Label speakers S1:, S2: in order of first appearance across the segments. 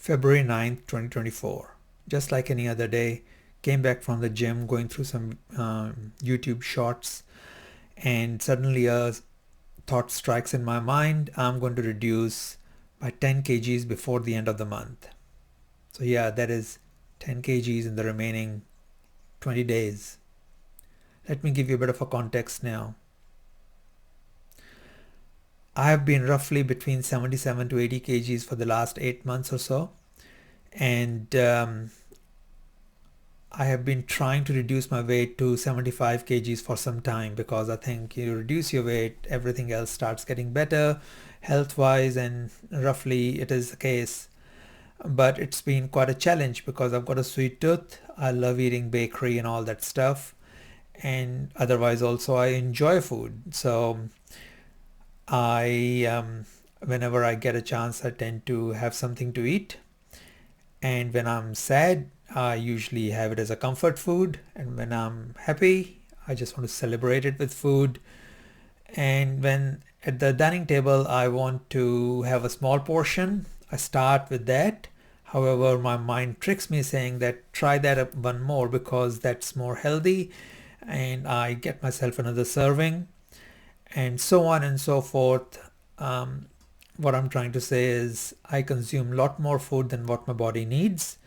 S1: February 9th, 2024. Just like any other day, came back from the gym, going through some YouTube shorts, and suddenly a thought strikes in my mind. I'm going to reduce by 10 kgs before the end of the month. So yeah, that is 10 kgs in the remaining 20 days. Let me give you a bit of a context now. I have been roughly between 77 to 80 kgs for the last 8 months or so. And I have been trying to reduce my weight to 75 kgs for some time, because I think you reduce your weight, everything else starts getting better health-wise, and roughly it is the case. But it's been quite a challenge because I've got a sweet tooth. I love eating bakery and all that stuff. And otherwise also I enjoy food. So whenever I get a chance, I tend to have something to eat. And when I'm sad, I usually have it as a comfort food. And when I'm happy, I just want to celebrate it with food. And when at the dining table, I want to have a small portion, I start with that. However, my mind tricks me saying that try that one more because that's more healthy. And I get myself another serving, and so on and so forth. What I'm trying to say is I consume a lot more food than what my body needs.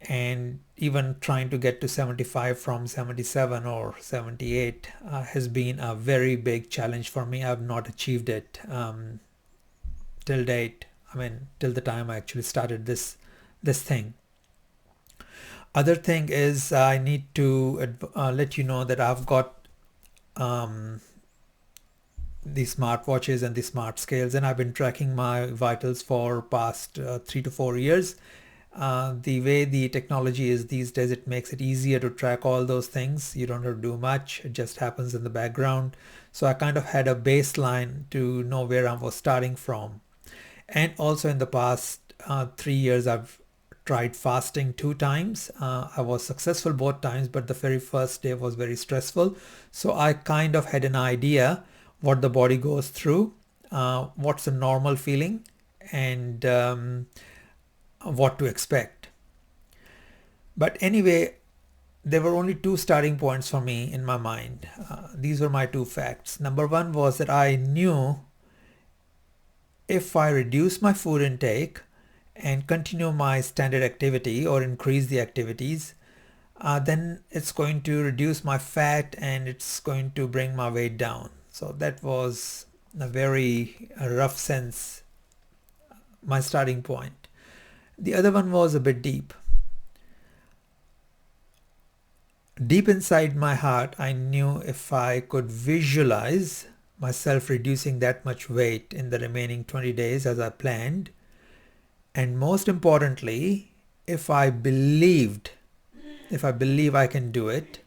S1: And even trying to get to 75 from 77 or 78 has been a very big challenge for me. I've not achieved it till date. I mean, till the time I actually started this thing. Other thing is I need to let you know that I've got the smartwatches and the smart scales, and I've been tracking my vitals for past 3 to 4 years. The way the technology is these days, it makes it easier to track all those things. You don't have to do much. It just happens in the background. So I kind of had a baseline to know where I was starting from. And also in the past 3 years, I've tried fasting 2 times. I was successful both times, but the very first day was very stressful. So I kind of had an idea what the body goes through, what's the normal feeling, and what to expect. But anyway, there were only 2 starting points for me in my mind. These were my 2 facts. Number 1 was that I knew if I reduce my food intake and continue my standard activity or increase the activities, then it's going to reduce my fat and it's going to bring my weight down. So that was a very rough sense, my starting point. The other one was a bit deep. Deep inside my heart, I knew if I could visualize myself reducing that much weight in the remaining 20 days as I planned, and most importantly, if I believe I can do it,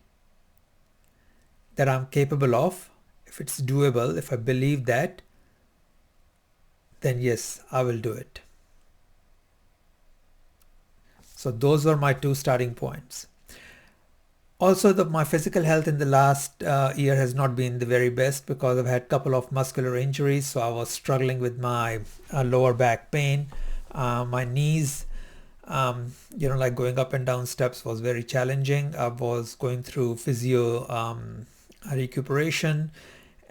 S1: that I'm capable of, if it's doable, if I believe that, then yes, I will do it. So those were my 2 starting points. Also, my physical health in the last year has not been the very best because I've had a couple of muscular injuries. So I was struggling with my lower back pain. My knees, like going up and down steps was very challenging. I was going through physio recuperation,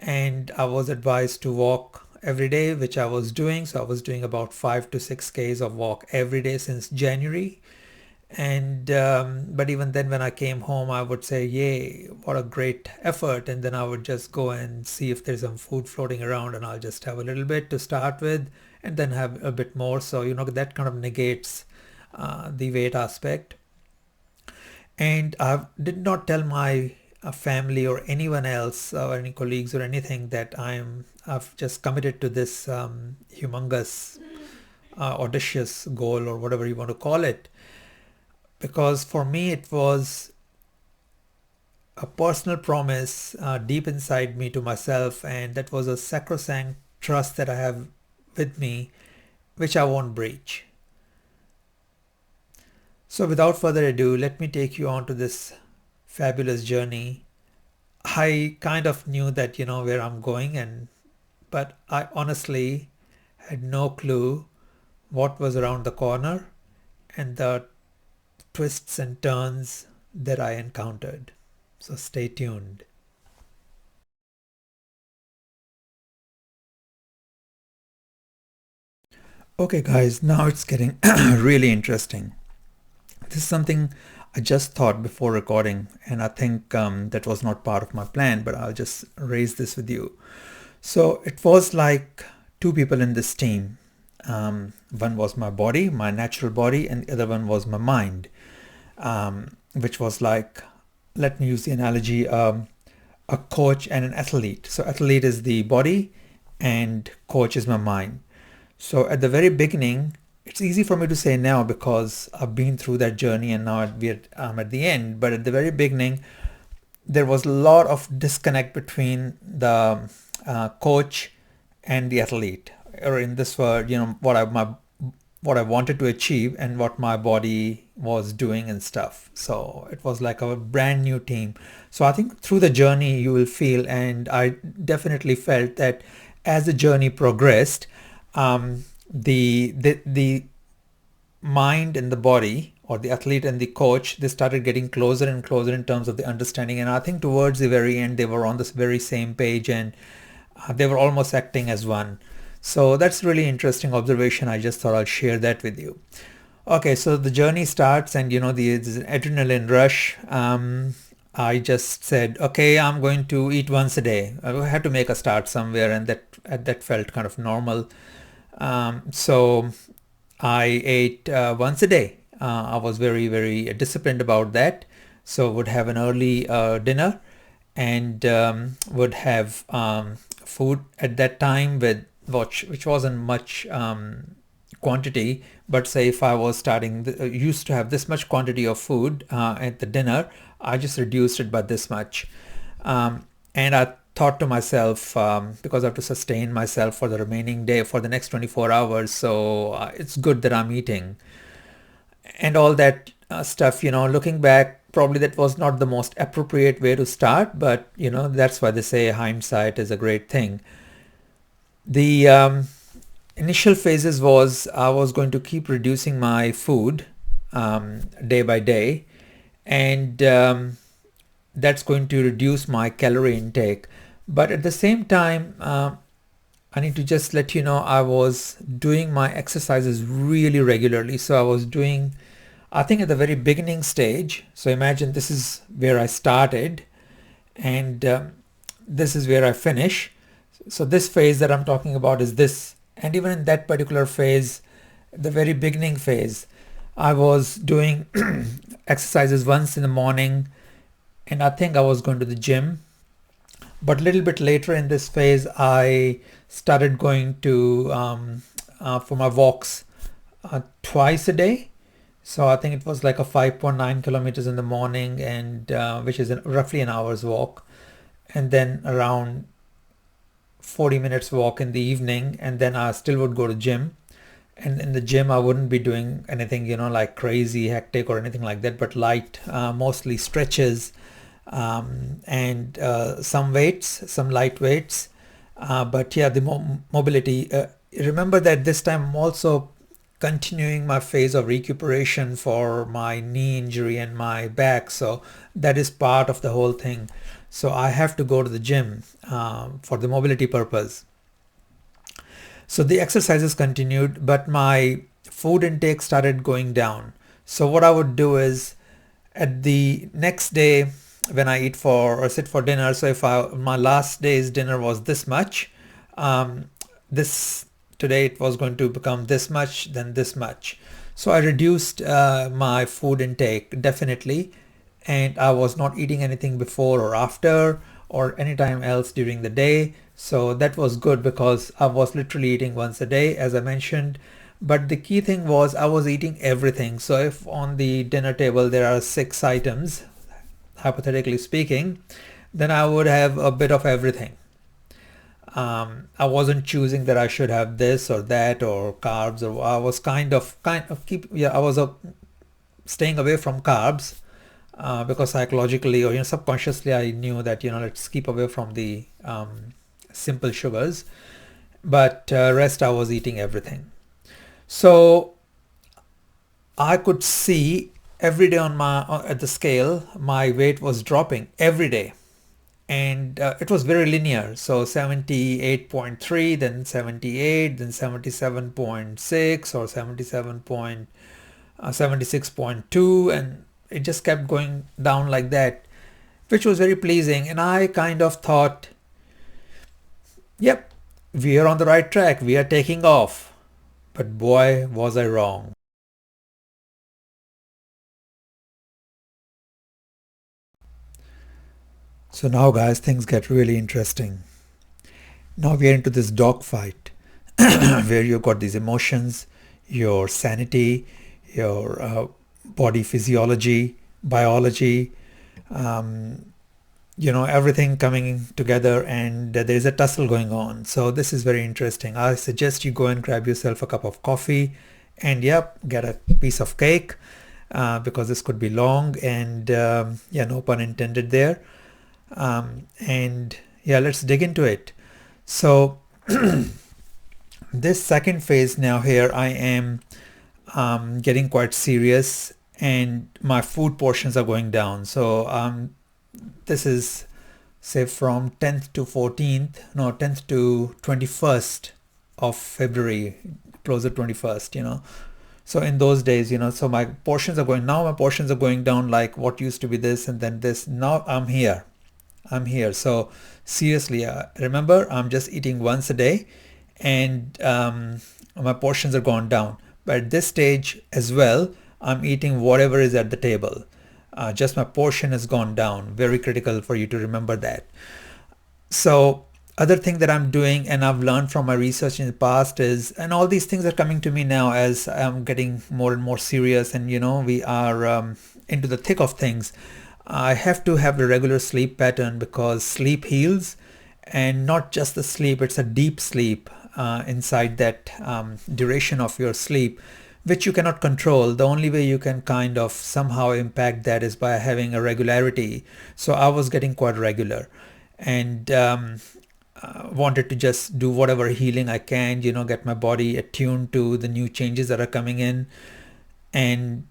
S1: and I was advised to walk every day, which I was doing. So I was doing about 5 to 6 Ks of walk every day since January. And but even then, when I came home, I would say, yay, what a great effort. And then I would just go and see if there's some food floating around, and I'll just have a little bit to start with and then have a bit more. So that kind of negates the weight aspect. And I did not tell my family or anyone else or any colleagues or anything that I've just committed to this humongous audacious goal, or whatever you want to call it. Because for me, it was a personal promise deep inside me to myself, and that was a sacrosanct trust that I have with me, which I won't breach. So without further ado, let me take you on to this fabulous journey. I kind of knew that, where I'm going, but I honestly had no clue what was around the corner. and the twists and turns that I encountered. So stay tuned. Okay, guys, now it's getting really interesting. This is something I just thought before recording, and I think that was not part of my plan, but I'll just raise this with you. So it was like two people in this team. One was my body, my natural body, and the other one was my mind, which was like, let me use the analogy, a coach and an athlete. So athlete is the body and coach is my mind. So at the very beginning, it's easy for me to say now because I've been through that journey and now I'm at the end. But at the very beginning, there was a lot of disconnect between the coach and the athlete, or in this word, what I wanted to achieve and what my body was doing and stuff. So it was like a brand new team. So I think through the journey you will feel, and I definitely felt that as the journey progressed, the mind and the body, or the athlete and the coach, they started getting closer and closer in terms of the understanding. And I think towards the very end, they were on this very same page, and they were almost acting as one. So that's really interesting observation. I just thought I'll share that with you. Okay, so the journey starts, and there's an adrenaline rush. I just said, okay, I'm going to eat once a day. I had to make a start somewhere, and that felt kind of normal. So I ate once a day. I was very, very disciplined about that. So would have an early dinner, and would have food at that time with which wasn't much quantity, but say if I was used to have this much quantity of food at the dinner, I just reduced it by this much. And I thought to myself, because I have to sustain myself for the remaining day, for the next 24 hours, so it's good that I'm eating. And all that stuff, looking back, probably that was not the most appropriate way to start, but that's why they say hindsight is a great thing. The initial phases was I was going to keep reducing my food day by day, and that's going to reduce my calorie intake. But at the same time, I need to just let you know I was doing my exercises really regularly. So I was doing, I think at the very beginning stage, so imagine this is where I started, and this is where I finish. So this phase that I'm talking about is this. And even in that particular phase, the very beginning phase, I was doing exercises once in the morning, and I think I was going to the gym. But a little bit later in this phase, I started going to for my walks twice a day. So I think it was like a 5.9 kilometers in the morning, and which is roughly an hour's walk, and then around 40 minutes walk in the evening, and then I still would go to gym. And in the gym I wouldn't be doing anything like crazy hectic or anything like that, but light, mostly stretches, and some weights, some light weights, but yeah, the mobility. Remember that this time I'm also continuing my phase of recuperation for my knee injury and my back, so that is part of the whole thing. So I have to go to the gym for the mobility purpose. So the exercises continued, but my food intake started going down. So what I would do is, at the next day when I eat for or sit for dinner, so if my last day's dinner was this much, this today it was going to become this much, then this much. So I reduced my food intake definitely, and I was not eating anything before or after or anytime else during the day. So that was good because I was literally eating once a day, as I mentioned. But the key thing was I was eating everything. So if on the dinner table there are 6 items, hypothetically speaking, then I would have a bit of everything. I wasn't choosing that I should have this or that or carbs, or I was I was staying away from carbs, because psychologically or subconsciously I knew that let's keep away from the simple sugars, but rest I was eating everything. So I could see every day on my at the scale, my weight was dropping every day, and it was very linear. So 78.3, then 78, then 77.6 or 76.2, and it just kept going down like that, which was very pleasing. And I kind of thought, yep, we are on the right track, we are taking off. But boy, was I wrong. So now, guys, things get really interesting. Now we are into this dogfight where you've got these emotions, your sanity, your body physiology, biology, everything coming together, and there is a tussle going on. So this is very interesting. I suggest you go and grab yourself a cup of coffee and get a piece of cake, because this could be long, and no pun intended there. And let's dig into it. So this second phase now, here I am getting quite serious, and my food portions are going down. So this is, say, from 10th to 21st of February, closer 21st. So in those days, so my portions are going down, like what used to be this and then this. Now I'm here. So seriously, remember, I'm just eating once a day, and my portions are gone down. But at this stage as well, I'm eating whatever is at the table. Just my portion has gone down. Very critical for you to remember that. So other thing that I'm doing, and I've learned from my research in the past, is, and all these things are coming to me now as I'm getting more and more serious, and we are into the thick of things. I have to have a regular sleep pattern, because sleep heals, and not just the sleep, it's a deep sleep inside that duration of your sleep, which you cannot control. The only way you can kind of somehow impact that is by having a regularity. So I was getting quite regular, and wanted to just do whatever healing I can, get my body attuned to the new changes that are coming in, and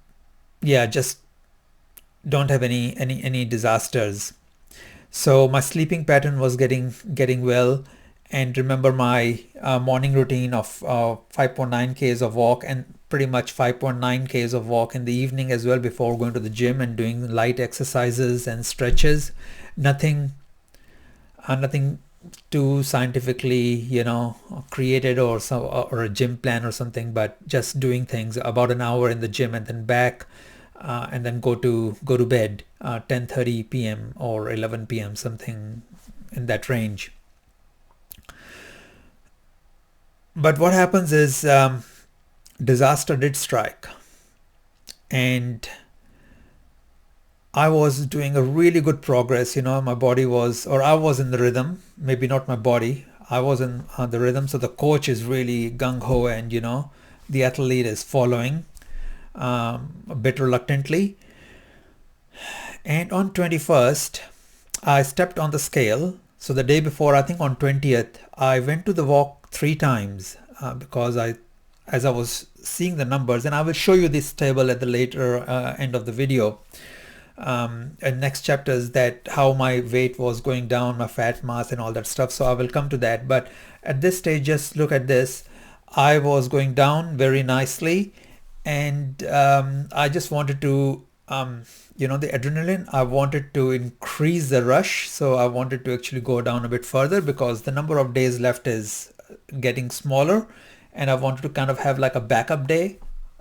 S1: just don't have any disasters. So my sleeping pattern was getting well, and remember my morning routine of 5.9 k's of walk, and pretty much 5.9 k's of walk in the evening as well, before going to the gym and doing light exercises and stretches. Nothing too scientifically created, or a gym plan or something, but just doing things about an hour in the gym, and then back, and then go to bed 10:30 p.m. or 11 p.m., something in that range. But what happens is, disaster did strike, and I was doing a really good progress. My body was, or I was in the rhythm, maybe not my body, I was in the rhythm. So the coach is really gung-ho, and the athlete is following a bit reluctantly. And on 21st, I stepped on the scale. So the day before, I think on 20th, I went to the walk 3 times, because as I was seeing the numbers, and I will show you this table at the later end of the video, and next chapters, that how my weight was going down, my fat mass and all that stuff. So I will come to that. But at this stage, just look at this. I was going down very nicely, and I just wanted to the adrenaline, I wanted to increase the rush. So I wanted to actually go down a bit further, because the number of days left is getting smaller, and I wanted to kind of have like a backup day.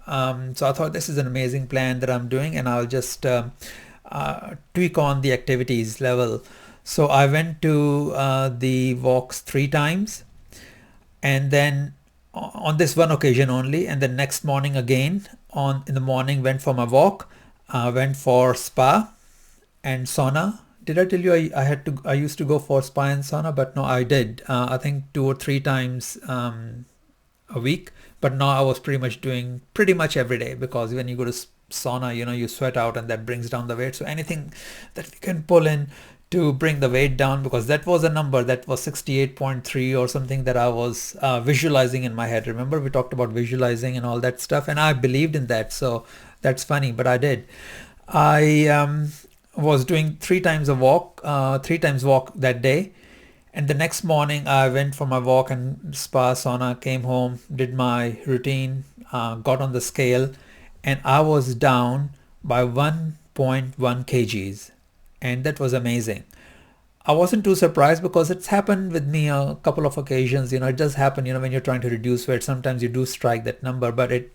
S1: So I thought, this is an amazing plan that I'm doing, and I'll just tweak on the activities level. So I went to the walks 3 times, and then on this one occasion only, and the next morning again, in the morning, went for my walk, went for spa and sauna. Did I tell you I used to go for spa and sauna? But no, I did. I think 2 or 3 times a week. But now I was pretty much doing pretty much every day, because when you go to sauna, you sweat out, and that brings down the weight. So anything that we can pull in to bring the weight down, because that was a number that was 68.3 or something that I was visualizing in my head. Remember, we talked about visualizing and all that stuff, and I believed in that. So that's funny, but I did. I was doing three times walk that day. And the next morning, I went for my walk and spa sauna, came home, did my routine, got on the scale, and I was down by 1.1 kgs. And that was amazing. I wasn't too surprised because it's happened with me a couple of occasions. It does happen, when you're trying to reduce weight, sometimes you do strike that number, but it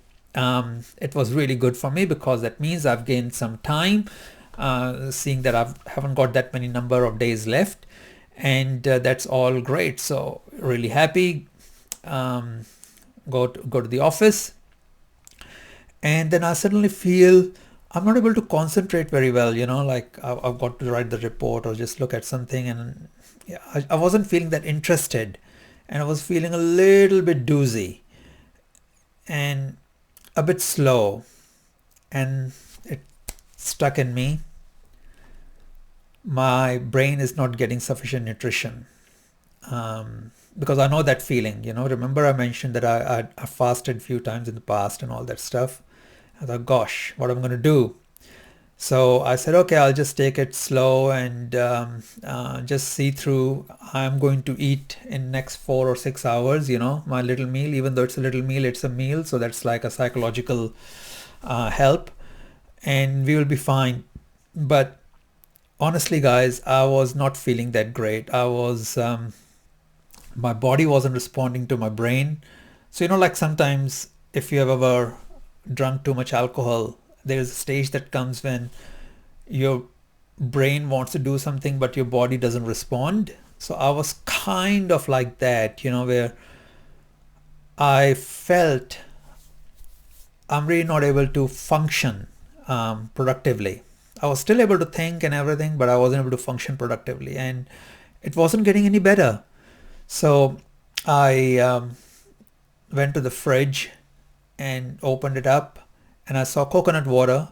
S1: was really good for me because that means I've gained some time, seeing that I haven't got that many number of days left. And that's all great. So really happy. Go to the office, and then I suddenly feel I'm not able to concentrate very well. Like I've got to write the report or just look at something, and yeah, I wasn't feeling that interested, and I was feeling a little bit doozy and a bit slow, and it stuck in me. My brain is not getting sufficient nutrition, because I know that feeling. Remember I mentioned that I fasted a few times in the past and all that stuff. I thought, gosh, what am I going to do? So I said, okay, I'll just take it slow and just see through. I'm going to eat in next 4 or 6 hours, my little meal. Even though it's a little meal, it's a meal. So that's like a psychological help, and we will be fine. But honestly, guys, I was not feeling that great. My body wasn't responding to my brain. So, like sometimes if you have ever drunk too much alcohol, there's a stage that comes when your brain wants to do something, but your body doesn't respond. So I was kind of like that, where I felt I'm really not able to function productively. I was still able to think and everything, but I wasn't able to function productively, and it wasn't getting any better. So I went to the fridge and opened it up, and I saw coconut water,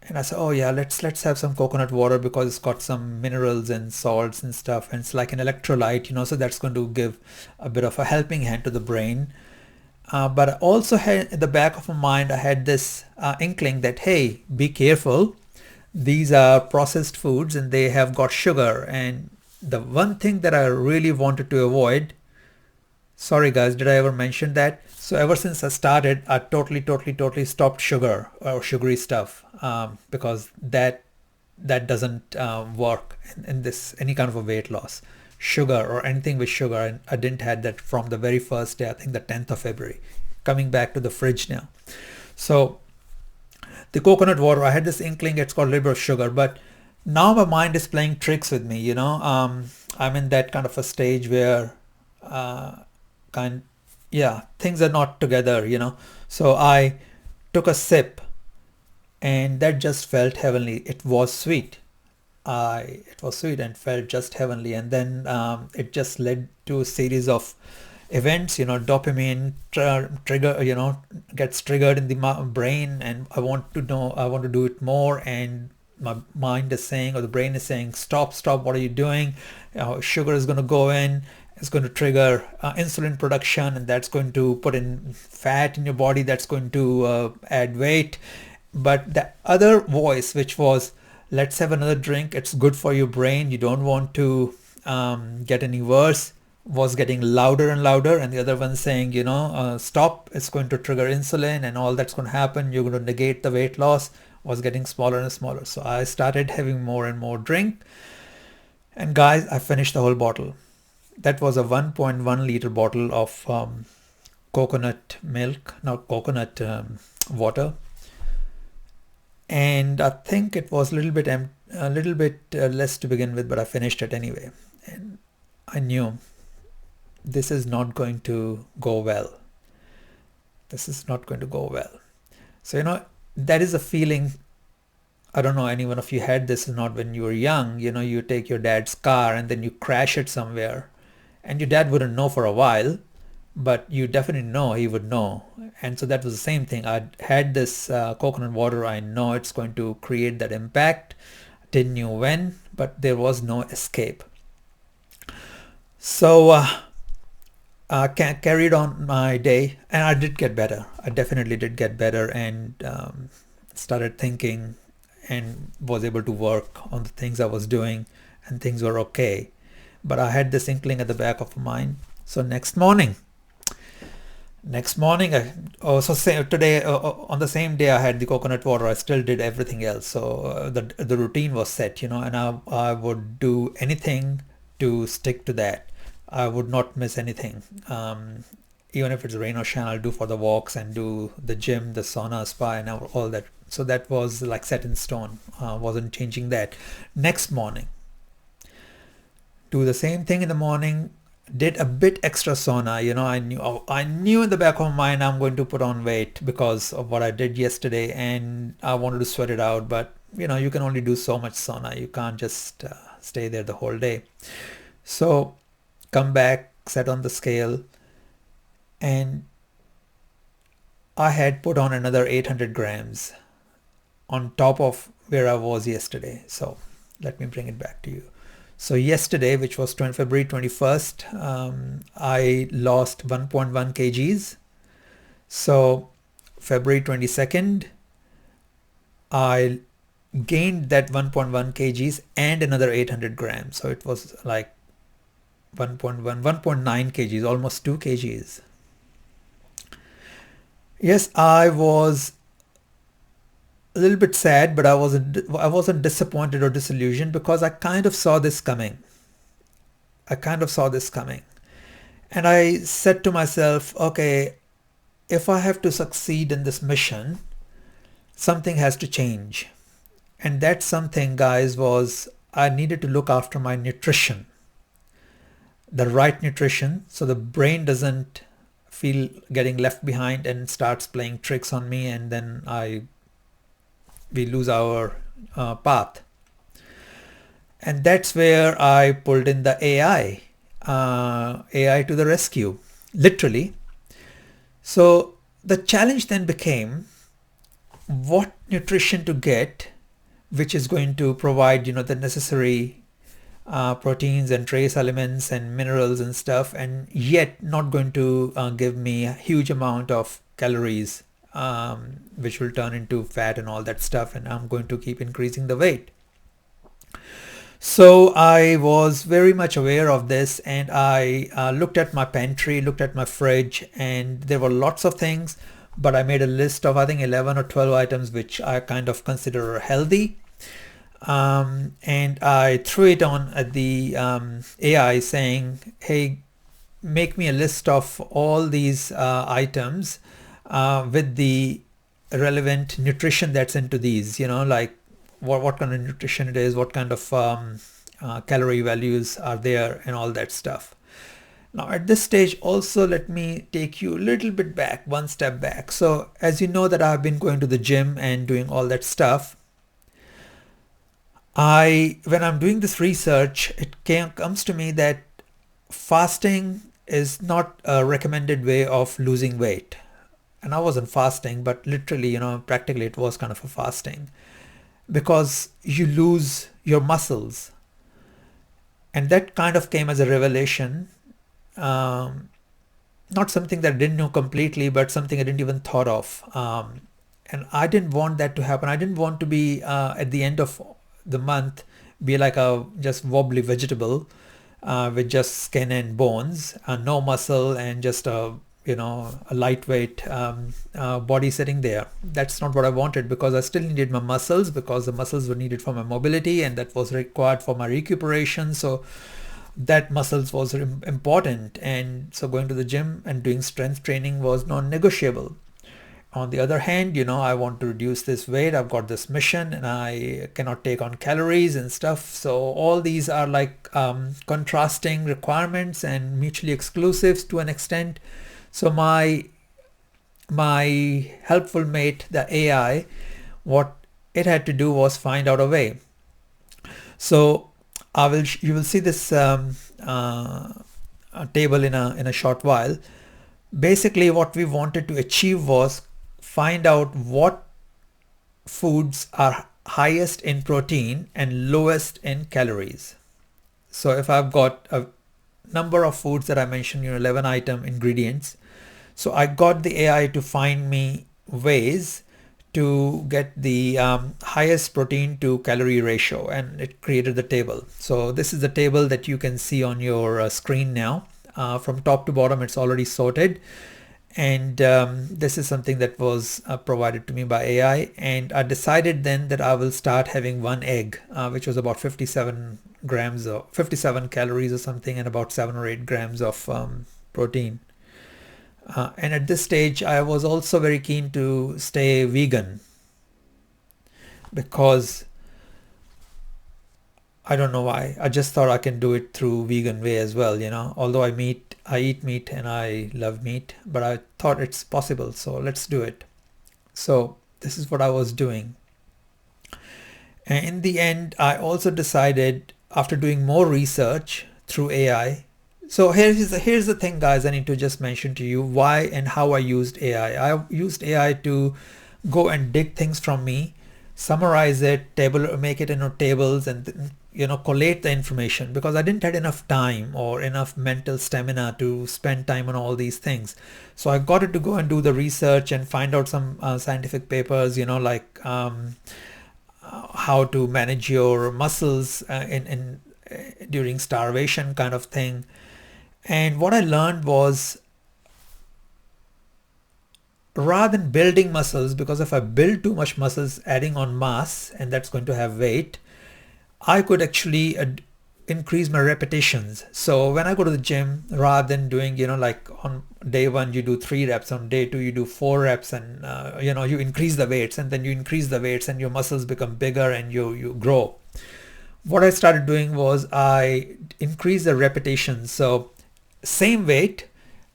S1: and I said, oh yeah, let's have some coconut water because it's got some minerals and salts and stuff, and it's like an electrolyte, so that's going to give a bit of a helping hand to the brain. But I also had in the back of my mind, I had this inkling that, hey, be careful. These are processed foods and they have got sugar. And the one thing that I really wanted to avoid, sorry guys, did I ever mention that? So ever since I started, I totally stopped sugar or sugary stuff, because that doesn't work in this any kind of a weight loss. Sugar or anything with sugar, and I didn't had that from the very first day, I think the 10th of February. Coming back to the fridge now. So the coconut water, I had this inkling it's got a little bit of sugar, but now my mind is playing tricks with me. I'm in that kind of a stage where things are not together. So I took a sip, and that just felt heavenly. It was sweet. It was sweet and felt just heavenly. And then it just led to a series of events. Dopamine trigger, gets triggered in the brain, and I want to do it more, and my mind is saying, or the brain is saying, stop, what are you doing? Sugar is going to go in, it's going to trigger insulin production, and that's going to put in fat in your body, that's going to add weight. But the other voice, which was, let's have another drink, it's good for your brain, you don't want to get any worse, was getting louder and louder. And the other one saying, stop, it's going to trigger insulin and all that's going to happen, you're going to negate the weight loss, was getting smaller and smaller. So I started having more and more drink, and guys, I finished the whole bottle. That was a 1.1 liter bottle of coconut milk, not coconut water. And I think it was a little bit less to begin with, but I finished it anyway. And I knew this is not going to go well. This is not going to go well. So, that is a feeling. I don't know any one of you had this or not. When you were young, you take your dad's car and then you crash it somewhere, and your dad wouldn't know for a while, but you definitely know he would know. And so that was the same thing. I had this coconut water. I know it's going to create that impact. Didn't know when, but there was no escape. So carried on my day, and I did get better. I definitely did get better, and started thinking and was able to work on the things I was doing, and things were okay. But I had this inkling at the back of my mind. So next morning, I also say today on the same day I had the coconut water. I still did everything else. So the routine was set, and I would do anything to stick to that. I would not miss anything. Even if it's rain or shine, I'll do for the walks and do the gym, the sauna, spa, and all that. So that was like set in stone. Wasn't changing that. Next morning, do the same thing in the morning. Did a bit extra sauna. I knew in the back of my mind I'm going to put on weight because of what I did yesterday, and I wanted to sweat it out. But you can only do so much sauna. You can't just stay there the whole day. So come back, sat on the scale, and I had put on another 800 grams on top of where I was yesterday. So let me bring it back to you. So yesterday, which was February 21st, I lost 1.1 kgs. So February 22nd, I gained that 1.1 kgs and another 800 grams. So it was like 1.9 kgs, almost 2 kgs. Yes, I was a little bit sad, but I wasn't disappointed or disillusioned because I kind of saw this coming. And I said to myself, okay, if I have to succeed in this mission, something has to change. And that something, guys, was I needed to look after my nutrition. The right nutrition, so the brain doesn't feel getting left behind and starts playing tricks on me, and then we lose our path. And that's where I pulled in the AI to the rescue, literally. So the challenge then became what nutrition to get, which is going to provide, the necessary proteins and trace elements and minerals and stuff, and yet not going to give me a huge amount of calories, which will turn into fat and all that stuff, and I'm going to keep increasing the weight. So I was very much aware of this, and I looked at my pantry, looked at my fridge, and there were lots of things, but I made a list of I think 11 or 12 items which I kind of consider healthy. And I threw it on at the AI saying, hey, make me a list of all these items with the relevant nutrition that's into these, like what kind of nutrition it is, what kind of calorie values are there, and all that stuff. Now at this stage also, let me take you a little bit back, one step back. So as you know that I've been going to the gym and doing all that stuff, when I'm doing this research, it comes to me that fasting is not a recommended way of losing weight. And I wasn't fasting, but literally, practically it was kind of a fasting, because you lose your muscles. And that kind of came as a revelation. Not something that I didn't know completely, but something I didn't even thought of. And I didn't want that to happen. I didn't want to be at the end of the month be like a just wobbly vegetable with just skin and bones, no muscle, and just a lightweight body sitting there. That's not what I wanted, because I still needed my muscles, because the muscles were needed for my mobility, and that was required for my recuperation. So that muscles was important, and so going to the gym and doing strength training was non-negotiable. On the other hand, I want to reduce this weight. I've got this mission and I cannot take on calories and stuff. So all these are like contrasting requirements and mutually exclusive to an extent. So my helpful mate, the AI, what it had to do was find out a way. So you will see this table in a short while. Basically, what we wanted to achieve was find out what foods are highest in protein and lowest in calories. So if I've got a number of foods that I mentioned, 11 item ingredients, so I got the AI to find me ways to get the highest protein to calorie ratio, and it created the table. So this is the table that you can see on your screen now. From top to bottom, it's already sorted. And this is something that was provided to me by AI. And I decided then that I will start having one egg, which was about 57 grams or 57 calories or something, and about 7 or 8 grams of protein. And at this stage, I was also very keen to stay vegan because I don't know why. I just thought I can do it through vegan way as well, Although I eat meat and I love meat, but I thought it's possible, so let's do it. So this is what I was doing. And in the end, I also decided, after doing more research through AI. So here's the thing, guys. I need to just mention to you why and how I used AI. I used AI to go and dig things from me, summarize it, make it into tables, and collate the information, because I didn't have enough time or enough mental stamina to spend time on all these things. So I got it to go and do the research and find out some scientific papers, like how to manage your muscles in during starvation kind of thing. And what I learned was, rather than building muscles, because if I build too much muscles, adding on mass, and that's going to have weight, I could actually increase my repetitions. So when I go to the gym, rather than doing, like on day 1 you do 3 reps, on day 2 you do 4 reps, and you increase the weights, and then you increase the weights and your muscles become bigger and you grow. What I started doing was I increased the repetitions. So same weight,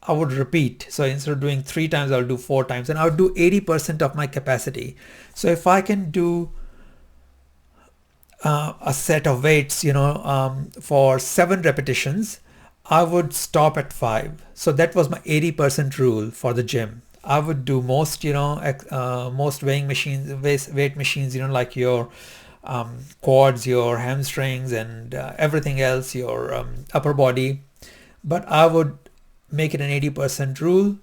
S1: I would repeat. So instead of doing 3 times, I'll do 4 times, and I would do 80% of my capacity. So if I can do a set of weights, for 7 repetitions, I would stop at 5. So that was my 80% rule for the gym. I would do most, most weight machines, like your quads, your hamstrings, and everything else, your upper body. But I would make it an 80% rule,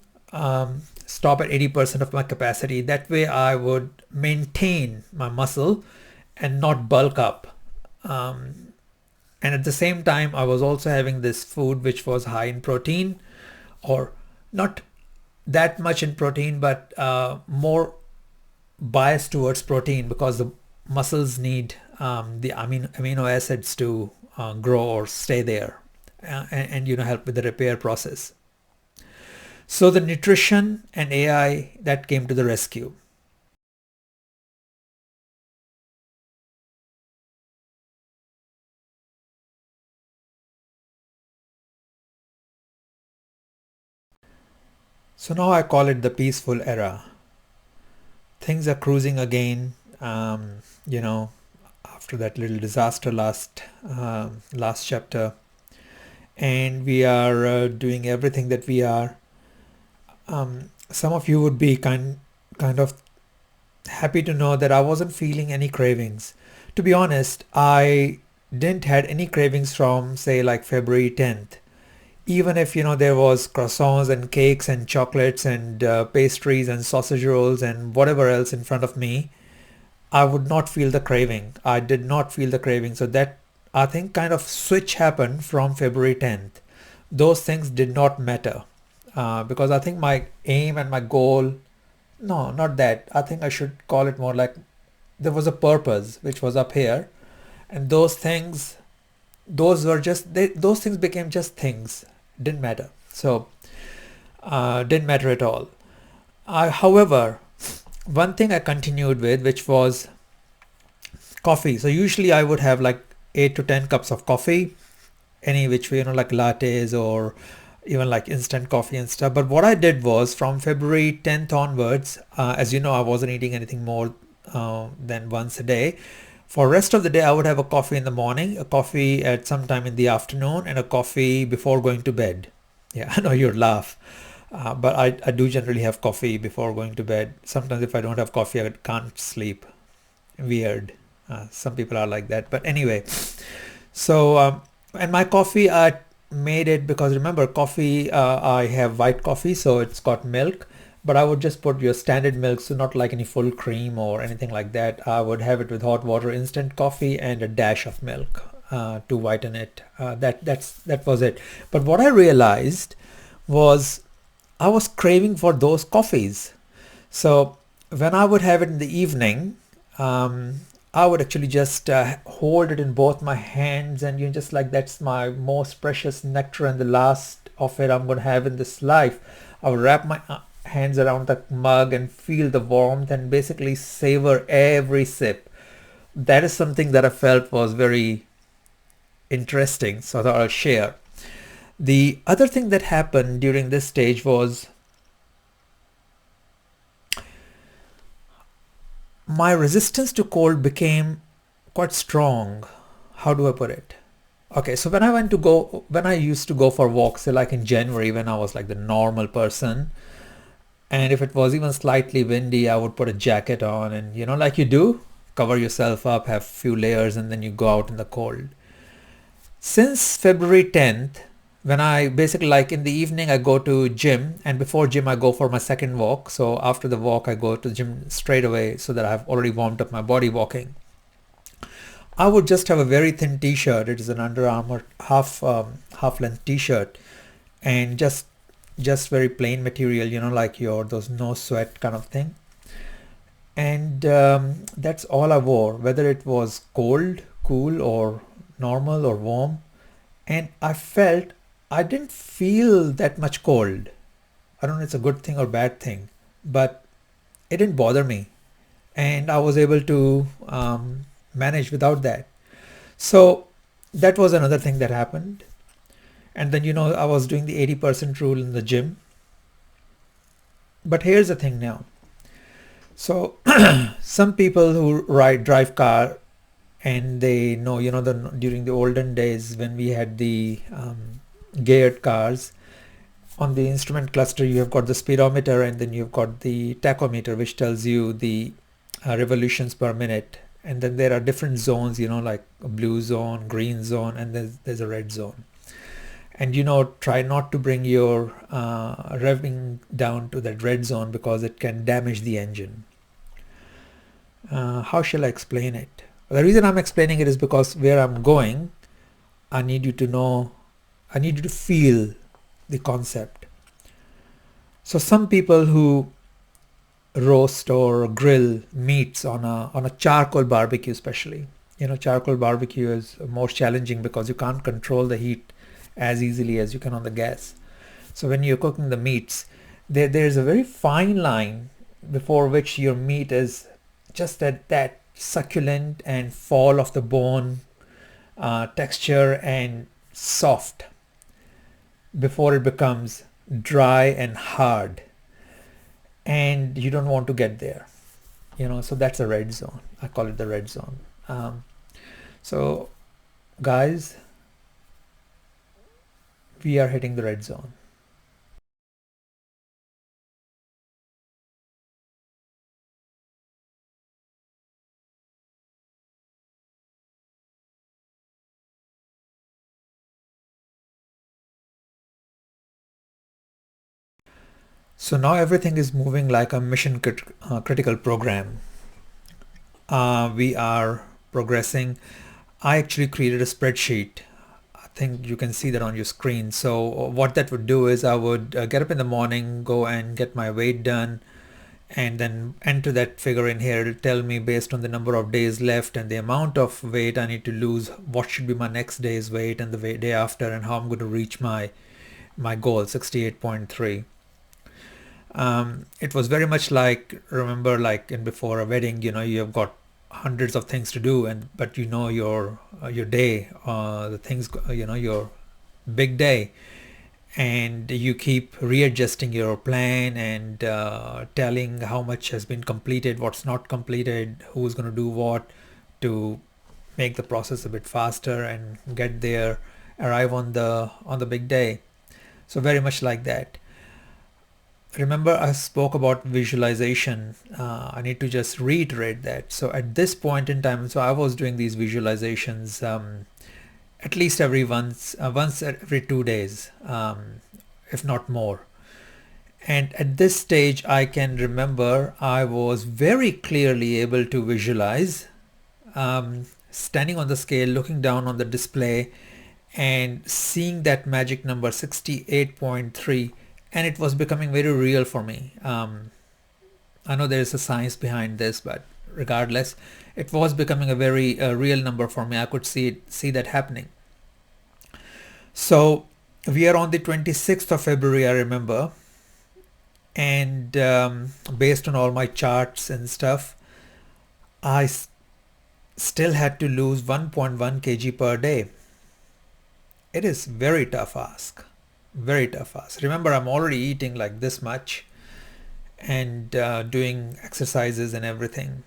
S1: stop at 80% of my capacity. That way I would maintain my muscle and not bulk up. And at the same time, I was also having this food which was high in protein, or not that much in protein, but more biased towards protein, because the muscles need the amino acids to grow or stay there, and help with the repair process. So the nutrition and AI, that came to the rescue. So now I call it the peaceful era. Things are cruising again, after that little disaster last chapter, and we are doing everything that we are. Some of you would be kind of happy to know that I wasn't feeling any cravings. To be honest, I didn't had any cravings from, say, like February 10th. Even if there was croissants and cakes and chocolates and pastries and sausage rolls and whatever else in front of me, I would not feel the craving. I did not feel the craving. So that, I think, kind of switch happened from February 10th. Those things did not matter, because I think my aim and my goal, no, not that. I think I should call it more like there was a purpose which was up here, and those things, those things became just things. Didn't matter. So didn't matter at all. However, one thing I continued with, which was coffee. So usually I would have like 8 to 10 cups of coffee, any which way, like lattes or even like instant coffee and stuff. But what I did was, from February 10th onwards, as you know, I wasn't eating anything more than once a day. For rest of the day, I would have a coffee in the morning, a coffee at some time in the afternoon, and a coffee before going to bed. Yeah, I know you'd laugh, but I do generally have coffee before going to bed. Sometimes if I don't have coffee, I can't sleep. weird. Some people are like that, but anyway. So and my coffee, I made it because remember coffee, I have white coffee, so it's got milk, but I would just put your standard milk, so not like any full cream or anything like that. I would have it with hot water, instant coffee, and a dash of milk to whiten it. That was it. But what I realized was I was craving for those coffees. So when I would have it in the evening, I would actually just hold it in both my hands, and you know, just like that's my most precious nectar and the last of it I'm going to have in this life. I would wrap my hands around the mug and feel the warmth and basically savor every sip. That is something that I felt was very interesting, so I thought I'll share. The other thing that happened during this stage was my resistance to cold became quite strong. How do I put it? Okay, so when I used to go for walks, say like in January when I was like the normal person, and if it was even slightly windy, I would put a jacket on and you know, like you do, cover yourself up, have few layers, and then you go out in the cold. Since February 10th, when I basically like in the evening I go to gym, and before gym I go for my second walk. So after the walk I go to the gym straight away so that I've already warmed up my body walking. I would just have a very thin t-shirt. It is an Under Armour half length t-shirt, and just very plain material, you know, like your those no sweat kind of thing. And that's all I wore, whether it was cold, cool, or normal or warm. And I felt I didn't feel that much cold. I don't know if it's a good thing or bad thing, but it didn't bother me, and I was able to manage without that. So that was another thing that happened. And then, you know, I was doing the 80% rule in the gym. But here's the thing now. So some people who drive car, and they know, you know, during the olden days when we had the geared cars, on the instrument cluster you have got the speedometer, and then you've got the tachometer, which tells you the revolutions per minute. And then there are different zones, you know, like a blue zone, green zone, and there's a red zone. And you know, try not to bring your revving down to that red zone because it can damage the engine. How shall I explain it? The reason I'm explaining it is because where I'm going, I need you to know, I need you to feel the concept. So some people who roast or grill meats on a charcoal barbecue, especially, you know, charcoal barbecue is more challenging because you can't control the heat as easily as you can on the gas. So when you're cooking the meats, there's a very fine line before which your meat is just at that succulent and fall of the bone texture and soft before it becomes dry and hard, and you don't want to get there, you know. So that's a red zone. I call it the red zone. So guys, we are hitting the red zone. So now everything is moving like a mission critical program. We are progressing. I actually created a spreadsheet. I think you can see that on your screen. So what that would do is I would get up in the morning, go and get my weight done, and then enter that figure in here. It'll tell me based on the number of days left and the amount of weight I need to lose, what should be my next day's weight and the day after, and how I'm going to reach my goal, 68.3. It was very much like, remember, like in before a wedding, you know, you have got hundreds of things to do, and but you know your day, the things, you know, your big day, and you keep readjusting your plan and telling how much has been completed, what's not completed, who's going to do what, to make the process a bit faster and get there, arrive on the big day. So very much like that. remember I spoke about visualization. I need to just reiterate that. So at this point in time, so I was doing these visualizations at least once every 2 days, if not more. And at this stage, I can remember I was very clearly able to visualize standing on the scale, looking down on the display, and seeing that magic number 68.3, and it was becoming very real for me. I know there is a science behind this, but regardless, it was becoming a very real number for me. I could see that happening. So we are on the 26th of February, I remember, and based on all my charts and stuff, I still had to lose 1.1 kg per day. It is very tough ask. Very tough ask. Remember, I'm already eating like this much and doing exercises and everything.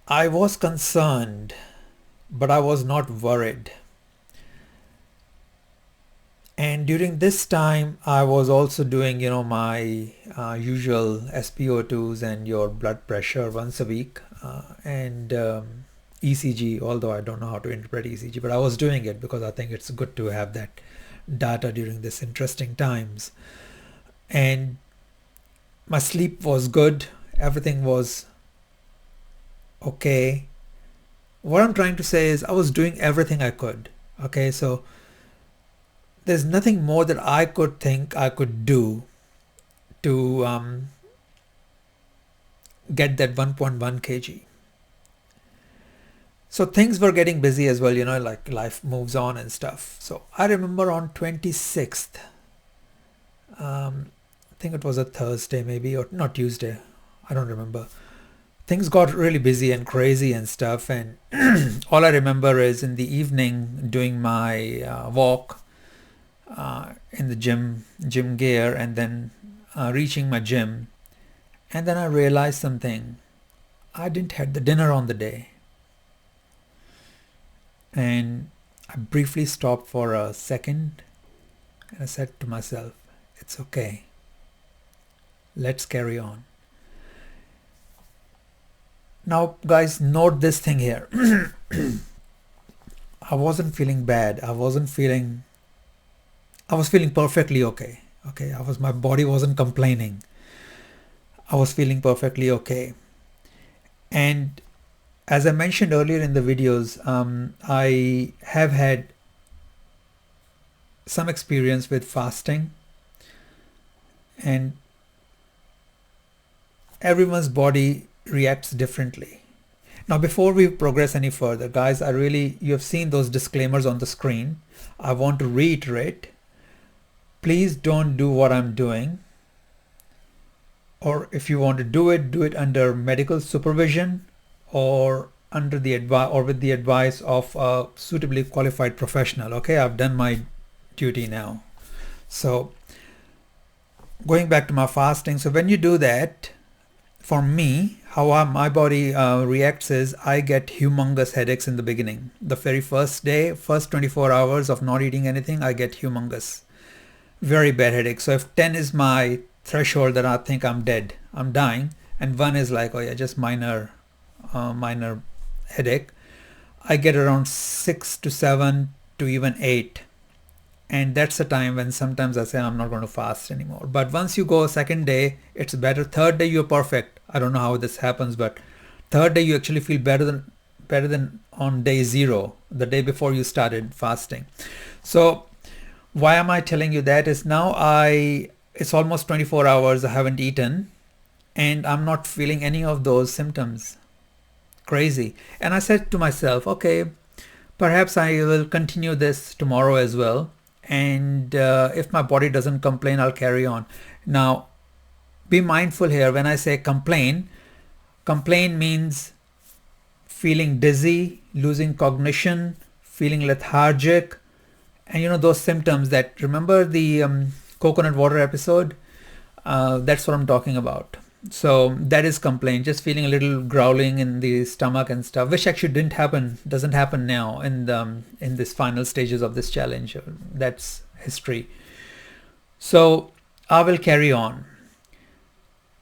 S1: I was concerned, but I was not worried. And during this time, I was also doing, my usual SpO2s and your blood pressure once a week, and ECG, although I don't know how to interpret ECG, but I was doing it because I think it's good to have that data during this interesting times. And my sleep was good. Everything was okay. What I'm trying to say is I was doing everything I could. Okay, so there's nothing more that I could think I could do to get that 1.1 kg. So things were getting busy as well, like life moves on and stuff. So I remember on 26th, I think it was a Thursday maybe, or not Tuesday, I don't remember. Things got really busy and crazy and stuff, and all I remember is in the evening doing my walk in the gym gear, and then reaching my gym, and then I realized something. I didn't have the dinner on the day. And I briefly stopped for a second and I said to myself, it's okay. Let's carry on. Now, guys, note this thing here. I wasn't feeling bad. I was feeling perfectly okay. Okay, my body wasn't complaining. I was feeling perfectly okay. And as I mentioned earlier in the videos, I have had some experience with fasting, and everyone's body reacts differently. Now, before we progress any further, guys, you have seen those disclaimers on the screen. I want to reiterate, please don't do what I'm doing. Or if you want to do it under medical supervision, or under the with the advice of a suitably qualified professional. Okay, I've done my duty now. So going back to my fasting, so when you do that, for me, how my body reacts is I get humongous headaches in the beginning. The very first day, first 24 hours of not eating anything, I get humongous, very bad headaches. So if 10 is my threshold, then I think I'm dead, I'm dying, and 1 is like, oh yeah, just minor headache, I get around 6 to 7 to even 8, and that's the time when sometimes I say I'm not going to fast anymore. But once you go second day, it's better. Third day you're perfect. I don't know how this happens, but third day you actually feel better than on day 0, the day before you started fasting. So why am I telling you that is now it's almost 24 hours I haven't eaten, and I'm not feeling any of those symptoms. Crazy. And I said to myself, okay, perhaps I will continue this tomorrow as well, and if my body doesn't complain, I'll carry on. Now, be mindful here. When I say complain means feeling dizzy, losing cognition, feeling lethargic, and those symptoms that, remember the coconut water episode? That's what I'm talking about. So that is complaint, just feeling a little growling in the stomach and stuff, which actually doesn't happen now in this final stages of this challenge. That's history. So I will carry on.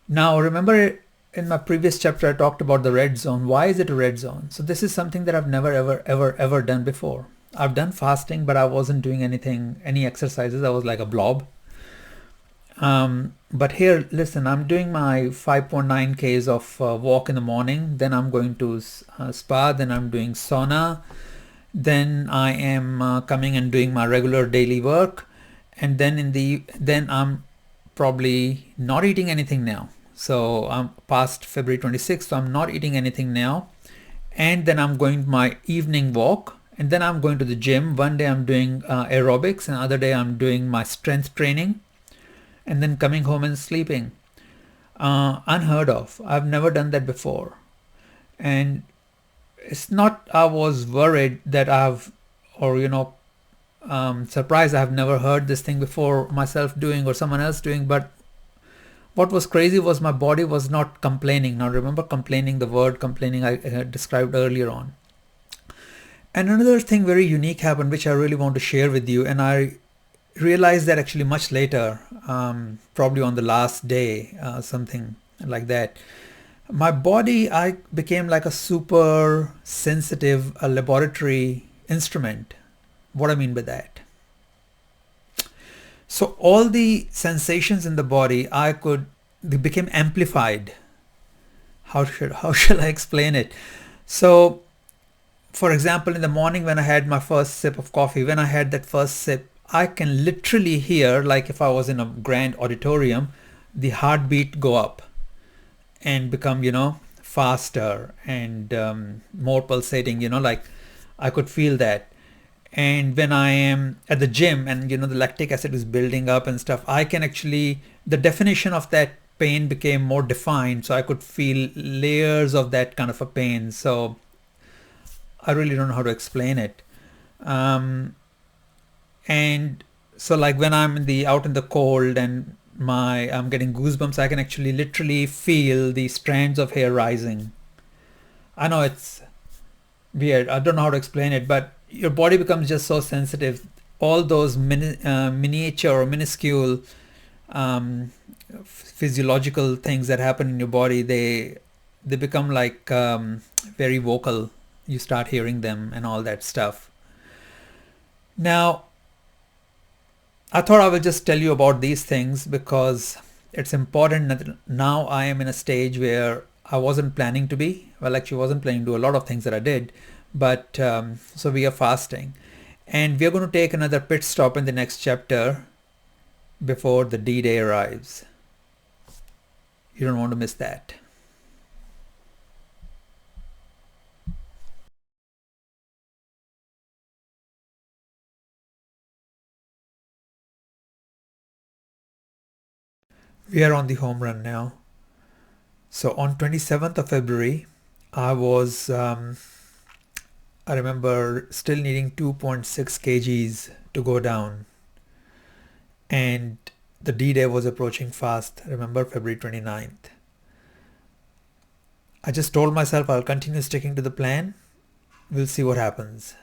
S1: Now, remember in my previous chapter, I talked about the red zone. Why is it a red zone? So this is something that I've never, ever done before. I've done fasting, but I wasn't doing any exercises. I was like a blob. But here, listen, I'm doing my 5.9 Ks of walk in the morning. Then I'm going to spa. Then I'm doing sauna. Then I am coming and doing my regular daily work. And then I'm probably not eating anything now. So I'm past February 26th, so I'm not eating anything now. And then I'm going my evening walk, and then I'm going to the gym. One day I'm doing aerobics, and other day I'm doing my strength training, and then coming home and sleeping. Unheard of. I've never done that before. And it's not I was worried that surprised I've never heard this thing before myself doing or someone else doing. But what was crazy was my body was not complaining. Now remember, complaining, the word complaining I described earlier on. And another thing very unique happened, which I really want to share with you. And I realized that actually much later, probably on the last day, something like that. My body, I became like a super sensitive laboratory instrument. What I mean by that? So all the sensations in the body, they became amplified. How shall I explain it? So, for example, in the morning when I had my first sip of coffee, when I had that first sip, I can literally hear, like if I was in a grand auditorium, the heartbeat go up and become, faster and more pulsating, like I could feel that. And when I am at the gym and, the lactic acid is building up and stuff, I can actually, the definition of that pain became more defined. So I could feel layers of that kind of a pain. So I really don't know how to explain it. And so like when I'm out in the cold and I'm getting goosebumps, I can actually literally feel the strands of hair rising. I know it's weird. I don't know how to explain it, but your body becomes just so sensitive. All those miniature or minuscule physiological things that happen in your body, they become like very vocal. You start hearing them and all that stuff. Now, I thought I will just tell you about these things because it's important that now I am in a stage where I wasn't planning to be. Well, actually, wasn't planning to do a lot of things that I did. But so we are fasting. And we are going to take another pit stop in the next chapter before the D-Day arrives. You don't want to miss that. We are on the home run now. So on 27th of February, I remember still needing 2.6 kgs to go down. And the D-Day was approaching fast. Remember, February 29th. I just told myself I'll continue sticking to the plan. We'll see what happens.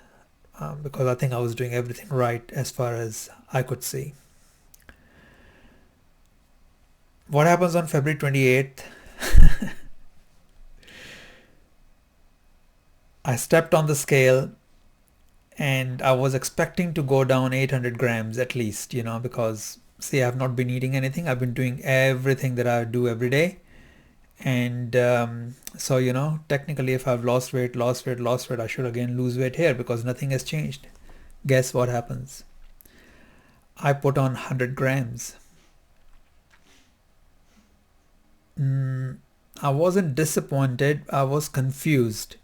S1: Because I think I was doing everything right as far as I could see. What happens on February 28th? I stepped on the scale and I was expecting to go down 800 grams at least, because see, I've not been eating anything. I've been doing everything that I do every day. And so, technically if I've lost weight, I should again lose weight here because nothing has changed. Guess what happens? I put on 100 grams. I wasn't disappointed. I was confused.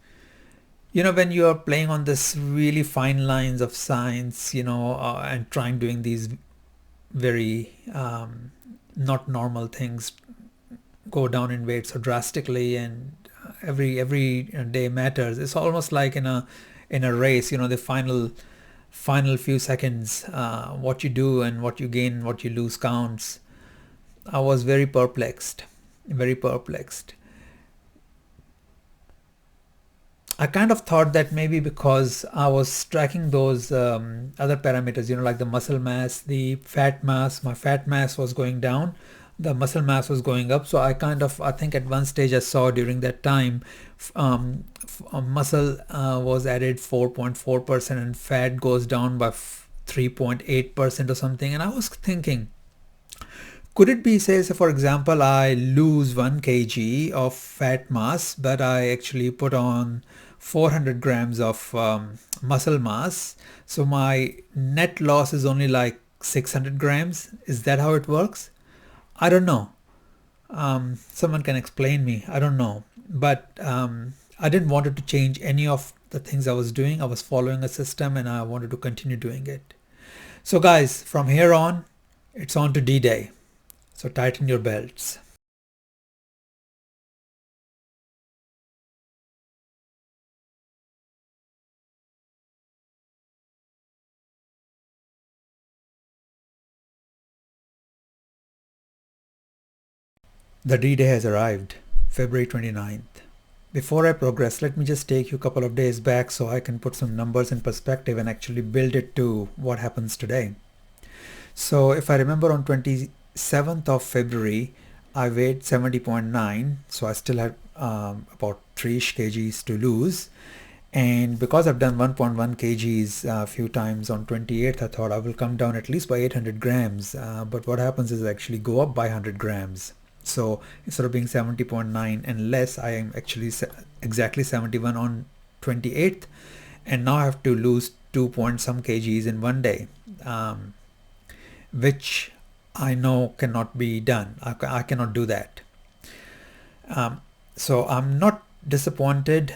S1: When you are playing on this really fine lines of science, and doing these very not normal things, go down in weight so drastically, and every day matters. It's almost like in a race, the final few seconds, what you do and what you gain, what you lose counts. I was very perplexed. I kind of thought that maybe because I was tracking those other parameters, like the muscle mass, the fat mass, my fat mass was going down, the muscle mass was going up. So I think at one stage I saw during that time, muscle was added 4.4% and fat goes down by 3.8% or something. And I was thinking, could it be, say, for example, I lose 1 kg of fat mass, but I actually put on 400 grams of muscle mass. So my net loss is only like 600 grams. Is that how it works? I don't know. Someone can explain me. I don't know. But I didn't want to change any of the things I was doing. I was following a system and I wanted to continue doing it. So guys, from here on, it's on to D-Day. So tighten your belts. The D-Day has arrived, February 29th. Before I progress, let me just take you a couple of days back so I can put some numbers in perspective and actually build it to what happens today. So if I remember, on 27th of February, I weighed 70.9, so I still had about 3-ish kgs to lose. And because I've done 1.1 kgs a few times, on 28th I thought I will come down at least by 800 grams. But what happens is I actually go up by 100 grams. So instead of being 70.9 and less, I am actually exactly 71 on 28th. And now I have to lose 2 point some kgs in one day, which I know cannot be done. I cannot do that. So I'm not disappointed.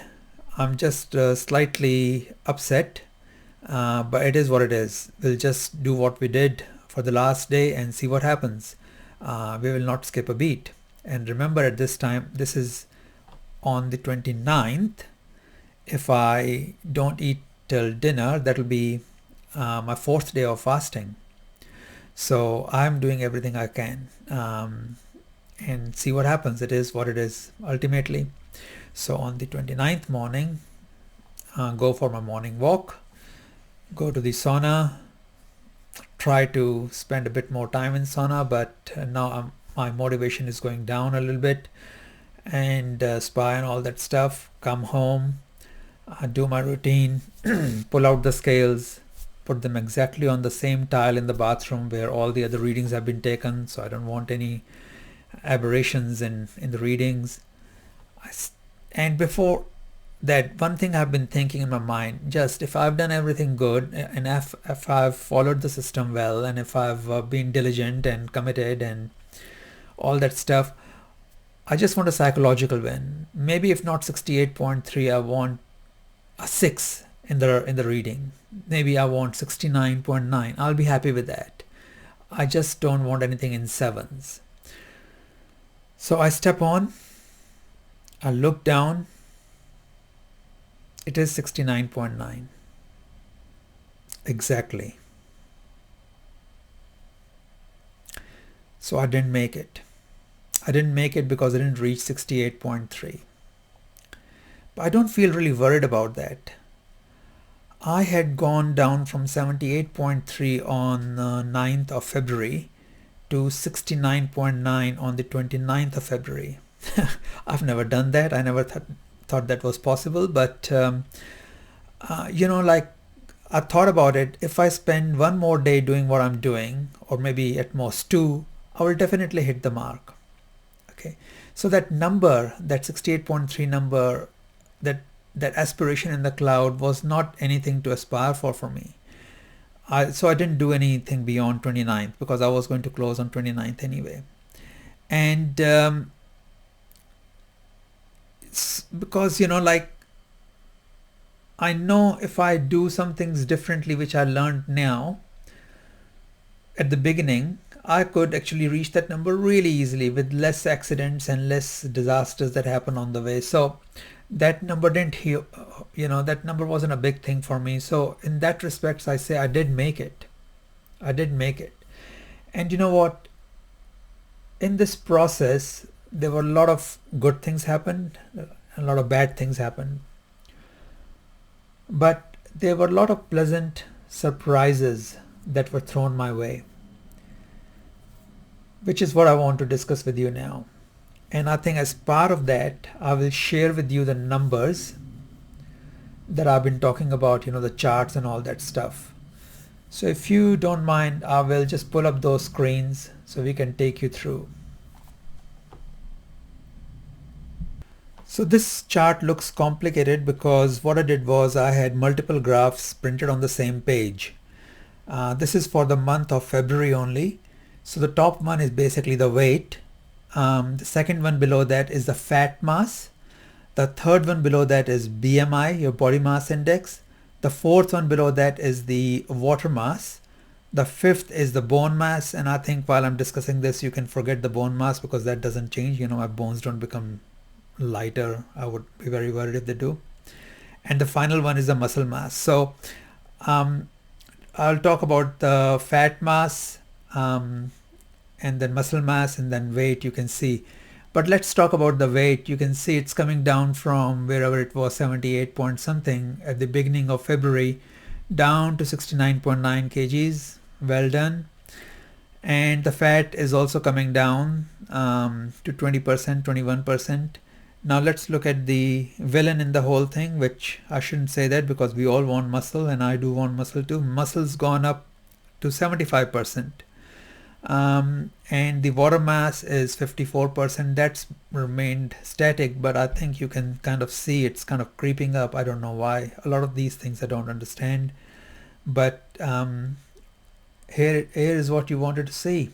S1: I'm just slightly upset, but it is what it is. We'll just do what we did for the last day and see what happens. We will not skip a beat. And remember, at this time, this is on the 29th. If I don't eat till dinner, that will be my 4th day of fasting. So I'm doing everything I can and see what happens. It is what it is ultimately. So on the 29th morning, go for my morning walk, go to the sauna, try to spend a bit more time in sauna, but now my motivation is going down a little bit, and spa and all that stuff. Come home, do my routine, pull out the scales, put them exactly on the same tile in the bathroom where all the other readings have been taken, so I don't want any aberrations in the readings. And before that, one thing I've been thinking in my mind, just if I've done everything good and if I've followed the system well and if I've been diligent and committed and all that stuff, I just want a psychological win. Maybe if not 68.3, I want a 6 in the reading. Maybe I want 69.9. I'll be happy with that. I just don't want anything in 7s. So I step on, I look down, it is 69.9. Exactly. So I didn't make it. I didn't make it because I didn't reach 68.3. But I don't feel really worried about that. I had gone down from 78.3 on 9th of February to 69.9 on the 29th of February. I've never done that. I never thought that was possible, but like, I thought about it. If I spend one more day doing what I'm doing, or maybe at most 2, I will definitely hit the mark. Okay, so that number, that 68.3 number, that aspiration in the cloud was not anything to aspire for me. So I didn't do anything beyond 29th because I was going to close on 29th anyway. And because like, I know if I do some things differently, which I learned now at the beginning, I could actually reach that number really easily with less accidents and less disasters that happen on the way. So that number that number wasn't a big thing for me. So in that respect, I say I did make it. I did make it. And you know what? In this process, there were a lot of good things happened, a lot of bad things happened. But there were a lot of pleasant surprises that were thrown my way, which is what I want to discuss with you now. And I think as part of that, I will share with you the numbers that I've been talking about, the charts and all that stuff. So if you don't mind, I will just pull up those screens so we can take you through. So this chart looks complicated because what I did was I had multiple graphs printed on the same page. This is for the month of February only. So the top one is basically the weight. The second one below that is the fat mass. The third one below that is BMI, your body mass index. The fourth one below that is the water mass. The fifth is the bone mass. And I think while I'm discussing this, you can forget the bone mass because that doesn't change. My bones don't become lighter. I would be very worried if they do. And the final one is the muscle mass. So I'll talk about the fat mass, and then muscle mass, and then weight, you can see. But let's talk about the weight. You can see it's coming down from wherever it was, 78 point something at the beginning of February, down to 69.9 kgs. Well done. And the fat is also coming down to 20%, 21%. Now let's look at the villain in the whole thing, which I shouldn't say that because we all want muscle, and I do want muscle too. Muscle's gone up to 75%. And the water mass is 54%. That's remained static, but I think you can kind of see it's kind of creeping up. I don't know why. A lot of these things I don't understand, but here is what you wanted to see.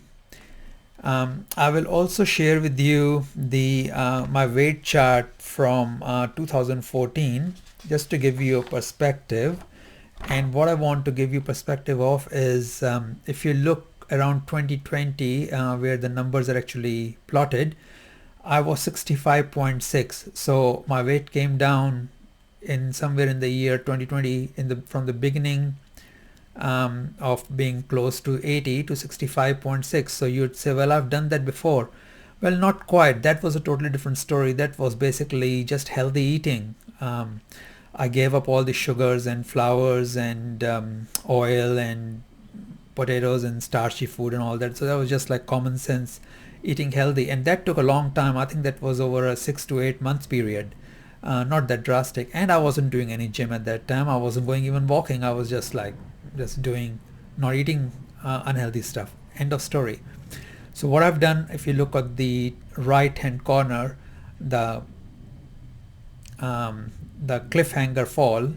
S1: I will also share with you the my weight chart from 2014 just to give you a perspective. And what I want to give you perspective of is if you look around 2020 where the numbers are actually plotted, I was 65.6. So my weight came down in somewhere in the year 2020 from the beginning of being close to 80 to 65.6. So you'd say, well, I've done that before. Well, not quite. That was a totally different story. That was basically just healthy eating. I gave up all the sugars and flours and oil and potatoes and starchy food and all that. So that was just like common sense eating healthy. And that took a long time. I think that was over a 6 to 8 months period. Not that drastic. And I wasn't doing any gym at that time. I wasn't going even walking. I was just doing, not eating unhealthy stuff. End of story. So what I've done, if you look at the right hand corner, the cliffhanger fall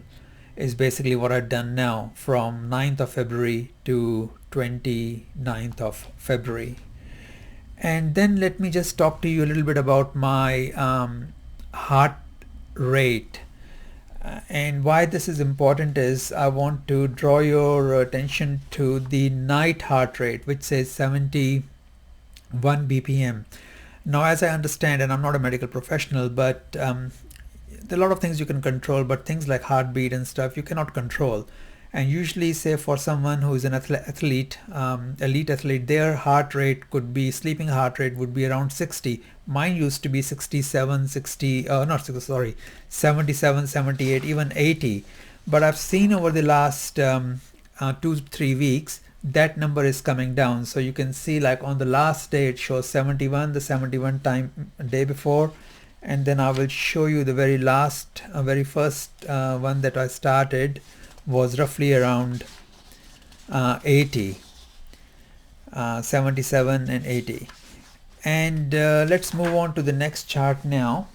S1: is basically what I've done now from 9th of February to 29th of February. And then let me just talk to you a little bit about my heart rate. And why this is important is I want to draw your attention to the night heart rate, which says 71 BPM. Now, as I understand, and I'm not a medical professional, but there are a lot of things you can control, but things like heartbeat and stuff you cannot control. And usually, say for someone who is an elite athlete, their heart rate could be, sleeping heart rate would be around 60. Mine used to be 67, 77, 78, even 80. But I've seen over the last 2-3 weeks, that number is coming down. So you can see like on the last day, it shows 71, the 71 time day before. And then I will show you the very last, very first one that I started was roughly around 80, 77 and 80. And let's move on to the next chart now,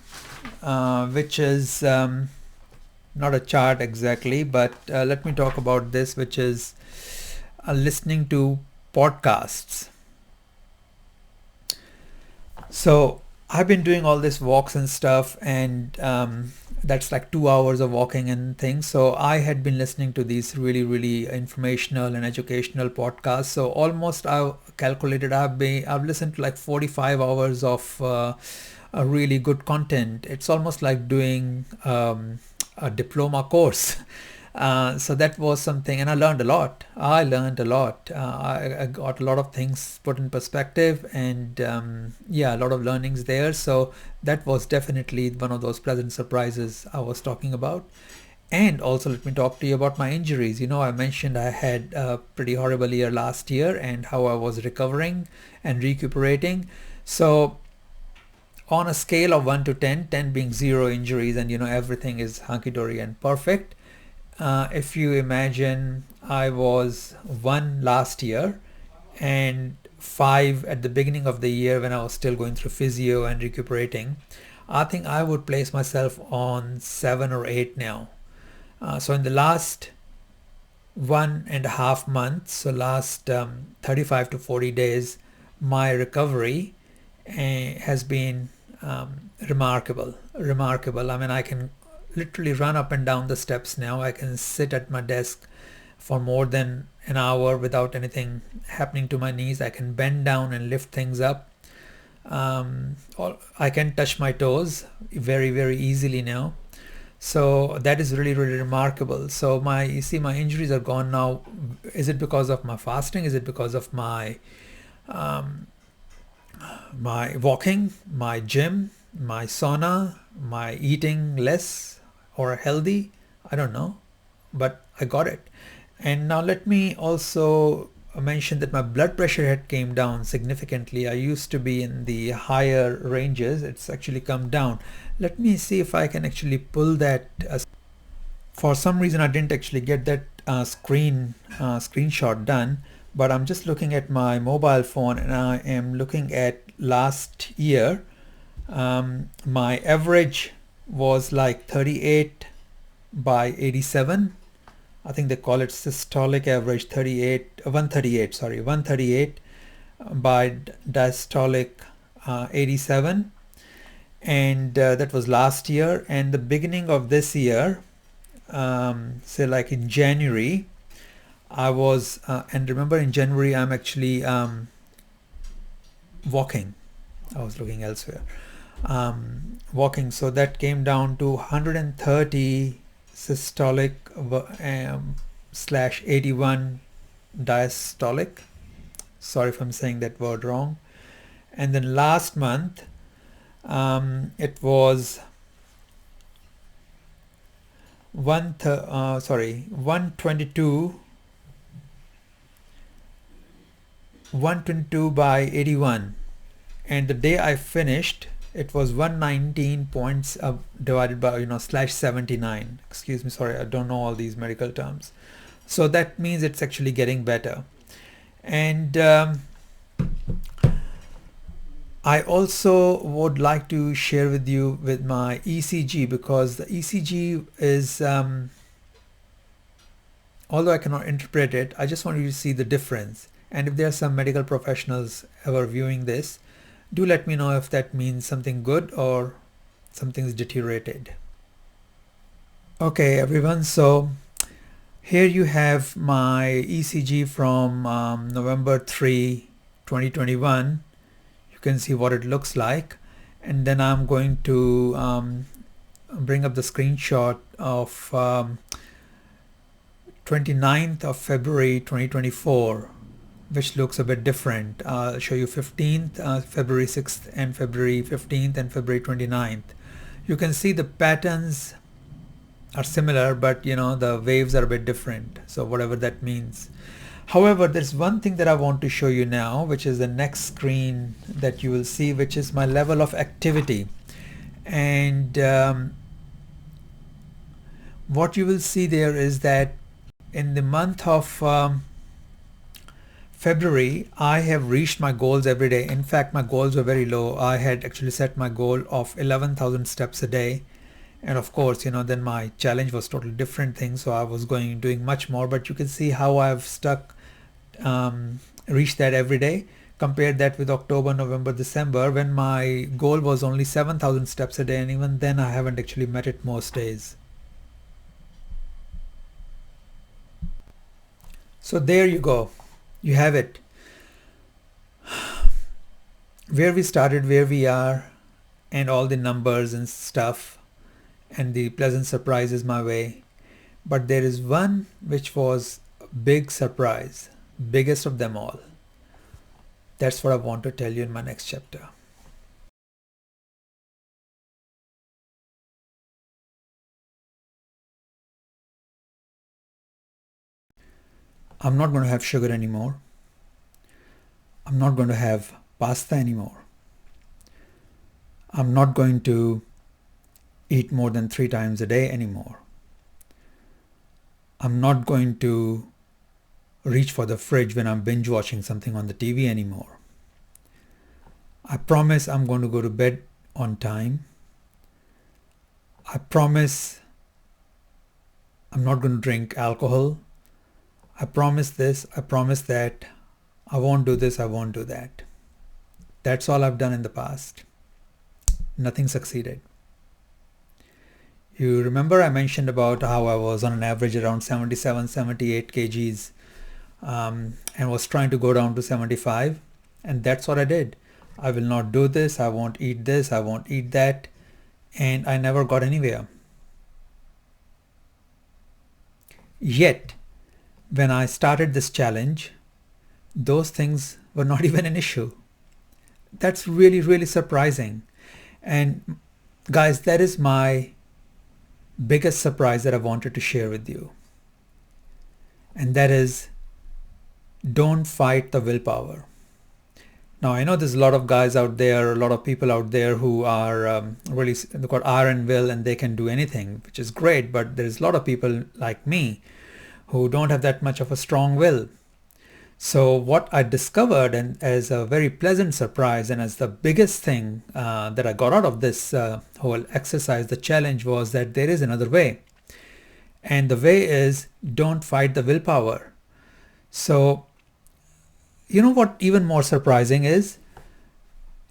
S1: which is not a chart exactly, but let me talk about this, which is listening to podcasts. So I've been doing all this walks and stuff, and that's like 2 hours of walking and things. So I had been listening to these really, really informational and educational podcasts. So almost I calculated I've listened to like 45 hours of a really good content. It's almost like doing a diploma course. So that was something, and I learned a lot. I got a lot of things put in perspective, and a lot of learnings there. So that was definitely one of those pleasant surprises I was talking about. And also let me talk to you about my injuries. I mentioned I had a pretty horrible year last year and how I was recovering and recuperating. So on a scale of 1 to 10, 10 being zero injuries and everything is hunky-dory and perfect. If you imagine I was 1 last year and 5 at the beginning of the year when I was still going through physio and recuperating, I think I would place myself on 7 or 8 now. So in the last 1.5 months, so last 35 to 40 days, my recovery has been remarkable. I mean, I can literally run up and down the steps now. I can sit at my desk for more than an hour without anything happening to my knees. I can bend down and lift things up. Or I can touch my toes very, very easily now. So that is really, really remarkable. So you see my injuries are gone now. Is it because of my fasting? Is it because of my walking, my gym, my sauna, my eating less or healthy? I don't know, but I got it. And now let me also mention that my blood pressure had came down significantly. I used to be in the higher ranges. It's actually come down. Let me see if I can actually pull that. For some reason, I didn't actually get that screenshot done, but I'm just looking at my mobile phone and I am looking at last year. My average was like 38 by 87. I think they call it systolic average 138 by diastolic 87. And that was last year. And the beginning of this year, say like in January, I was, and remember in January, I'm actually walking. I was looking elsewhere. Walking. So that came down to 130 systolic / 81 diastolic. Sorry if I'm saying that word wrong. And then last month, it was 122 by 81, and the day I finished it was 119 points divided by /79. Excuse me, sorry, I don't know all these medical terms. So that means it's actually getting better. And I also would like to share with you with my ECG, because the ECG is although I cannot interpret it, I just want you to see the difference. And if there are some medical professionals ever viewing this, do let me know if that means something good or something's deteriorated. Okay, everyone, so here you have my ECG from November 3, 2021. You can see what it looks like. And then I'm going to bring up the screenshot of 29th of February 2024, which looks a bit different. I'll show you 15th, February 6th and February 15th and February 29th. You can see the patterns are similar, but the waves are a bit different, so whatever that means. However, there's one thing that I want to show you now, which is the next screen that you will see, which is my level of activity. And what you will see there is that in the month of February, I have reached my goals every day. In fact, my goals were very low. I had actually set my goal of 11,000 steps a day. And of course, then my challenge was totally different thing. So I was doing much more, but you can see how I've reached that every day. Compare that with October, November, December, when my goal was only 7,000 steps a day. And even then I haven't actually met it most days. So there you go. You have it. Where we started, where we are, and all the numbers and stuff, and the pleasant surprises my way. But there is one which was a big surprise, biggest of them all. That's what I want to tell you in my next chapter. I'm not going to have sugar anymore. I'm not going to have pasta anymore. I'm not going to eat more than 3 times a day anymore. I'm not going to reach for the fridge when I'm binge watching something on the TV anymore. I promise I'm going to go to bed on time. I promise I'm not going to drink alcohol. I promise this, I promise that. I won't do this, I won't do that. That's all I've done in the past. Nothing succeeded. You remember I mentioned about how I was on an average around 77, 78 kgs and was trying to go down to 75, and that's what I did. I will not do this, I won't eat this, I won't eat that, and I never got anywhere. Yet, when I started this challenge, those things were not even an issue. That's really, really surprising. And guys, that is my biggest surprise that I wanted to share with you. And that is, don't fight the willpower. Now, I know there's a lot of guys out there, a lot of people out there who are really, they've got iron will and they can do anything, which is great. But there's a lot of people like me who don't have that much of a strong will. So what I discovered, and as a very pleasant surprise and as the biggest thing that I got out of this whole exercise, the challenge, was that there is another way. And the way is, don't fight the willpower. So, you know what even more surprising is?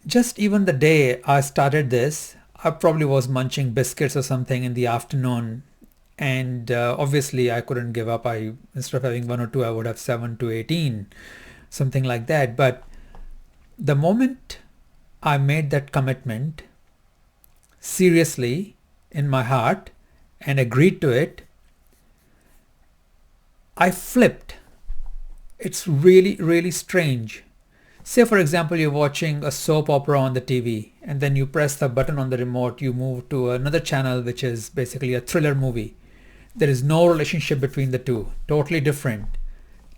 S1: Just even the day I started this, I probably was munching biscuits or something in the afternoon. And obviously I couldn't give up. Instead of having 1 or 2, I would have 7 to 18, something like that. But the moment I made that commitment seriously in my heart and agreed to it, I flipped. It's really, really strange. Say, for example, you're watching a soap opera on the TV, and then you press the button on the remote, you move to another channel, which is basically a thriller movie. There is no relationship between the two, totally different.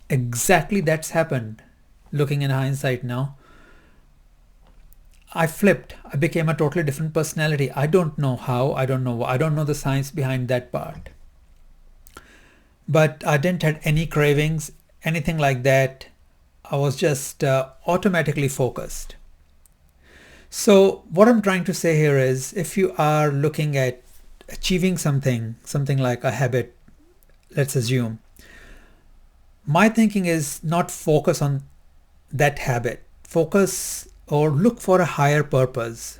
S1: Exactly that's happened, looking in hindsight now. I flipped. I became a totally different personality. I don't know how, I don't know the science behind that part. But I didn't have any cravings, anything like that. I was just automatically focused. So what I'm trying to say here is, if you are looking at achieving something like a habit, let's assume, my thinking is not focus on that habit. Focus or look for a higher purpose.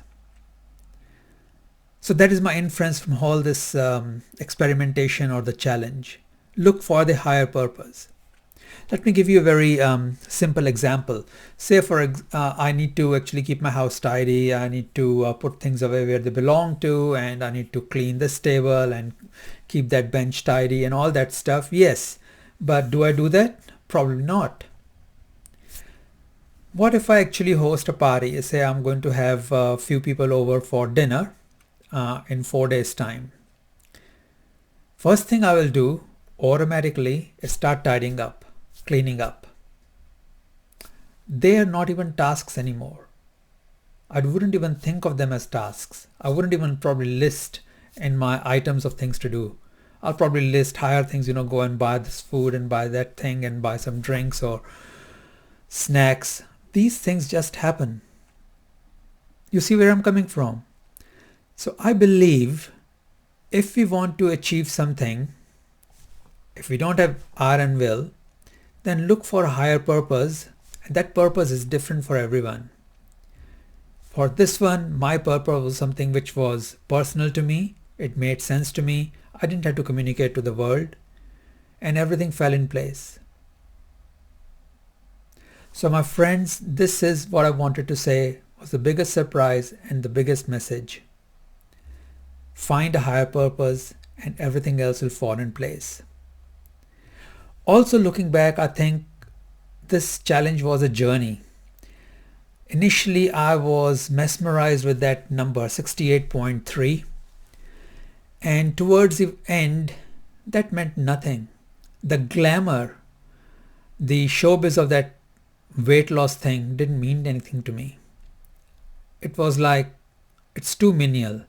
S1: So that is my inference from all this experimentation or the challenge. Look for the higher purpose. Let me give you a very simple example. Say I need to actually keep my house tidy. I need to put things away where they belong to, and I need to clean this table and keep that bench tidy and all that stuff. Yes, but do I do that? Probably not. What if I actually host a party? Say I'm going to have a few people over for dinner in 4 days' time. First thing I will do automatically is start tidying up, cleaning up. They are not even tasks anymore. I wouldn't even think of them as tasks. I wouldn't even probably list in my items of things to do. I'll probably list higher things, go and buy this food and buy that thing and buy some drinks or snacks. These things just happen. You see where I'm coming from? So I believe if we want to achieve something, if we don't have iron will, then look for a higher purpose, and that purpose is different for everyone. For this one, my purpose was something which was personal to me. It made sense to me. I didn't have to communicate to the world, and everything fell in place. So my friends, this is what I wanted to say was the biggest surprise and the biggest message. Find a higher purpose and everything else will fall in place. Also, looking back, I think this challenge was a journey. Initially, I was mesmerized with that number 68.3, and towards the end, that meant nothing. The glamour The showbiz of that weight loss thing didn't mean anything to me. It was like, it's too menial.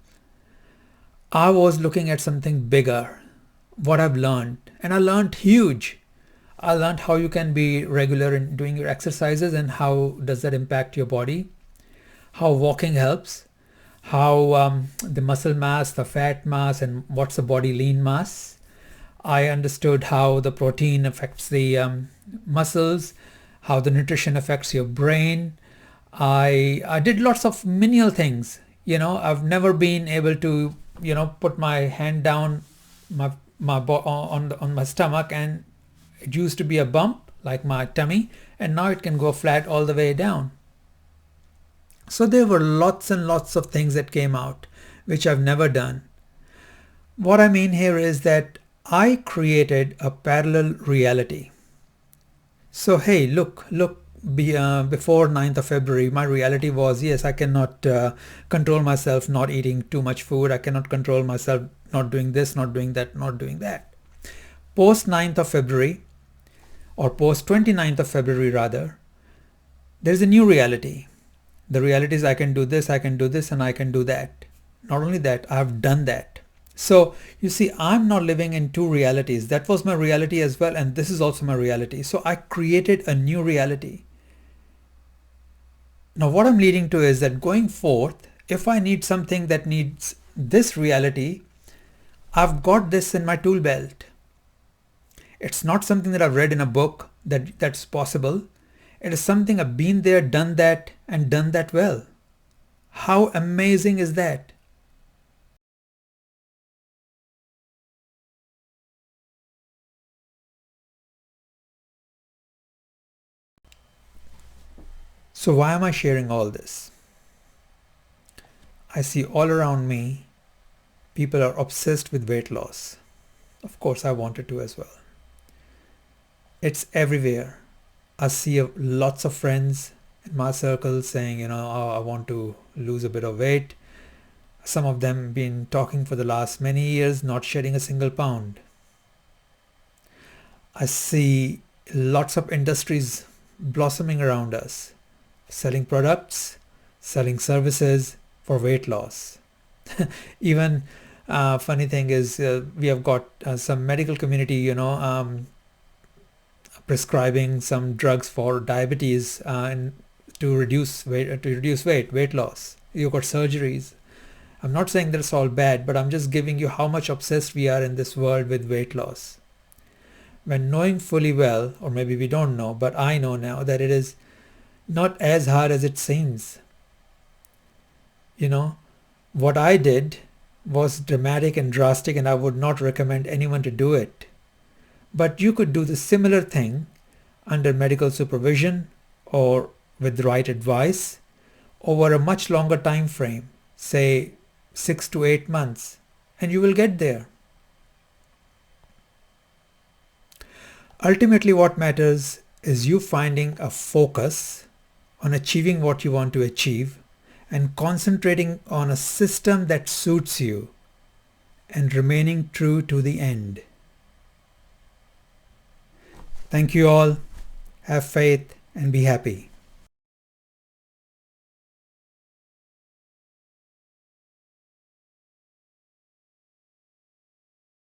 S1: I was looking at something bigger, what I've learned, and I learned huge. I learned how you can be regular in doing your exercises and how does that impact your body, how walking helps, how the muscle mass, the fat mass, and what's the body lean mass. I understood how the protein affects the muscles, how the nutrition affects your brain. I did lots of menial things. I've never been able to put my hand down on my stomach, and it used to be a bump like my tummy, and now it can go flat all the way down. So there were lots and lots of things that came out which I've never done. What I mean here is that I created a parallel reality. So hey, look, before 9th of February, my reality was, yes, I cannot control myself not eating too much food. I cannot control myself not doing this, not doing that, not doing that. Post 9th of February, or post 29th of February rather, there's a new reality. The reality is I can do this, and I can do that. Not only that, I've done that. So you see, I'm not living in two realities. That was my reality as well, and this is also my reality. So I created a new reality. Now what I'm leading to is that going forth, if I need something that needs this reality, I've got this in my tool belt. It's not something that I've read in a book that's possible. It is something I've been there, done that, and done that well. How amazing is that? So why am I sharing all this? I see all around me, people are obsessed with weight loss. Of course, I wanted to as well. It's everywhere. I see lots of friends in my circle saying, oh, I want to lose a bit of weight. Some of them been talking for the last many years, not shedding a single pound. I see lots of industries blossoming around us, selling products, selling services for weight loss. Even funny thing is we have got some medical community, prescribing some drugs for diabetes and to reduce weight loss. You've got surgeries. I'm not saying that it's all bad, but I'm just giving you how much obsessed we are in this world with weight loss. When knowing fully well, or maybe we don't know, but I know now that it is not as hard as it seems. What I did was dramatic and drastic, and I would not recommend anyone to do it. But you could do the similar thing under medical supervision or with the right advice over a much longer time frame, say 6 to 8 months, and you will get there. Ultimately, what matters is you finding a focus on achieving what you want to achieve and concentrating on a system that suits you and remaining true to the end. Thank you all. Have faith and be happy.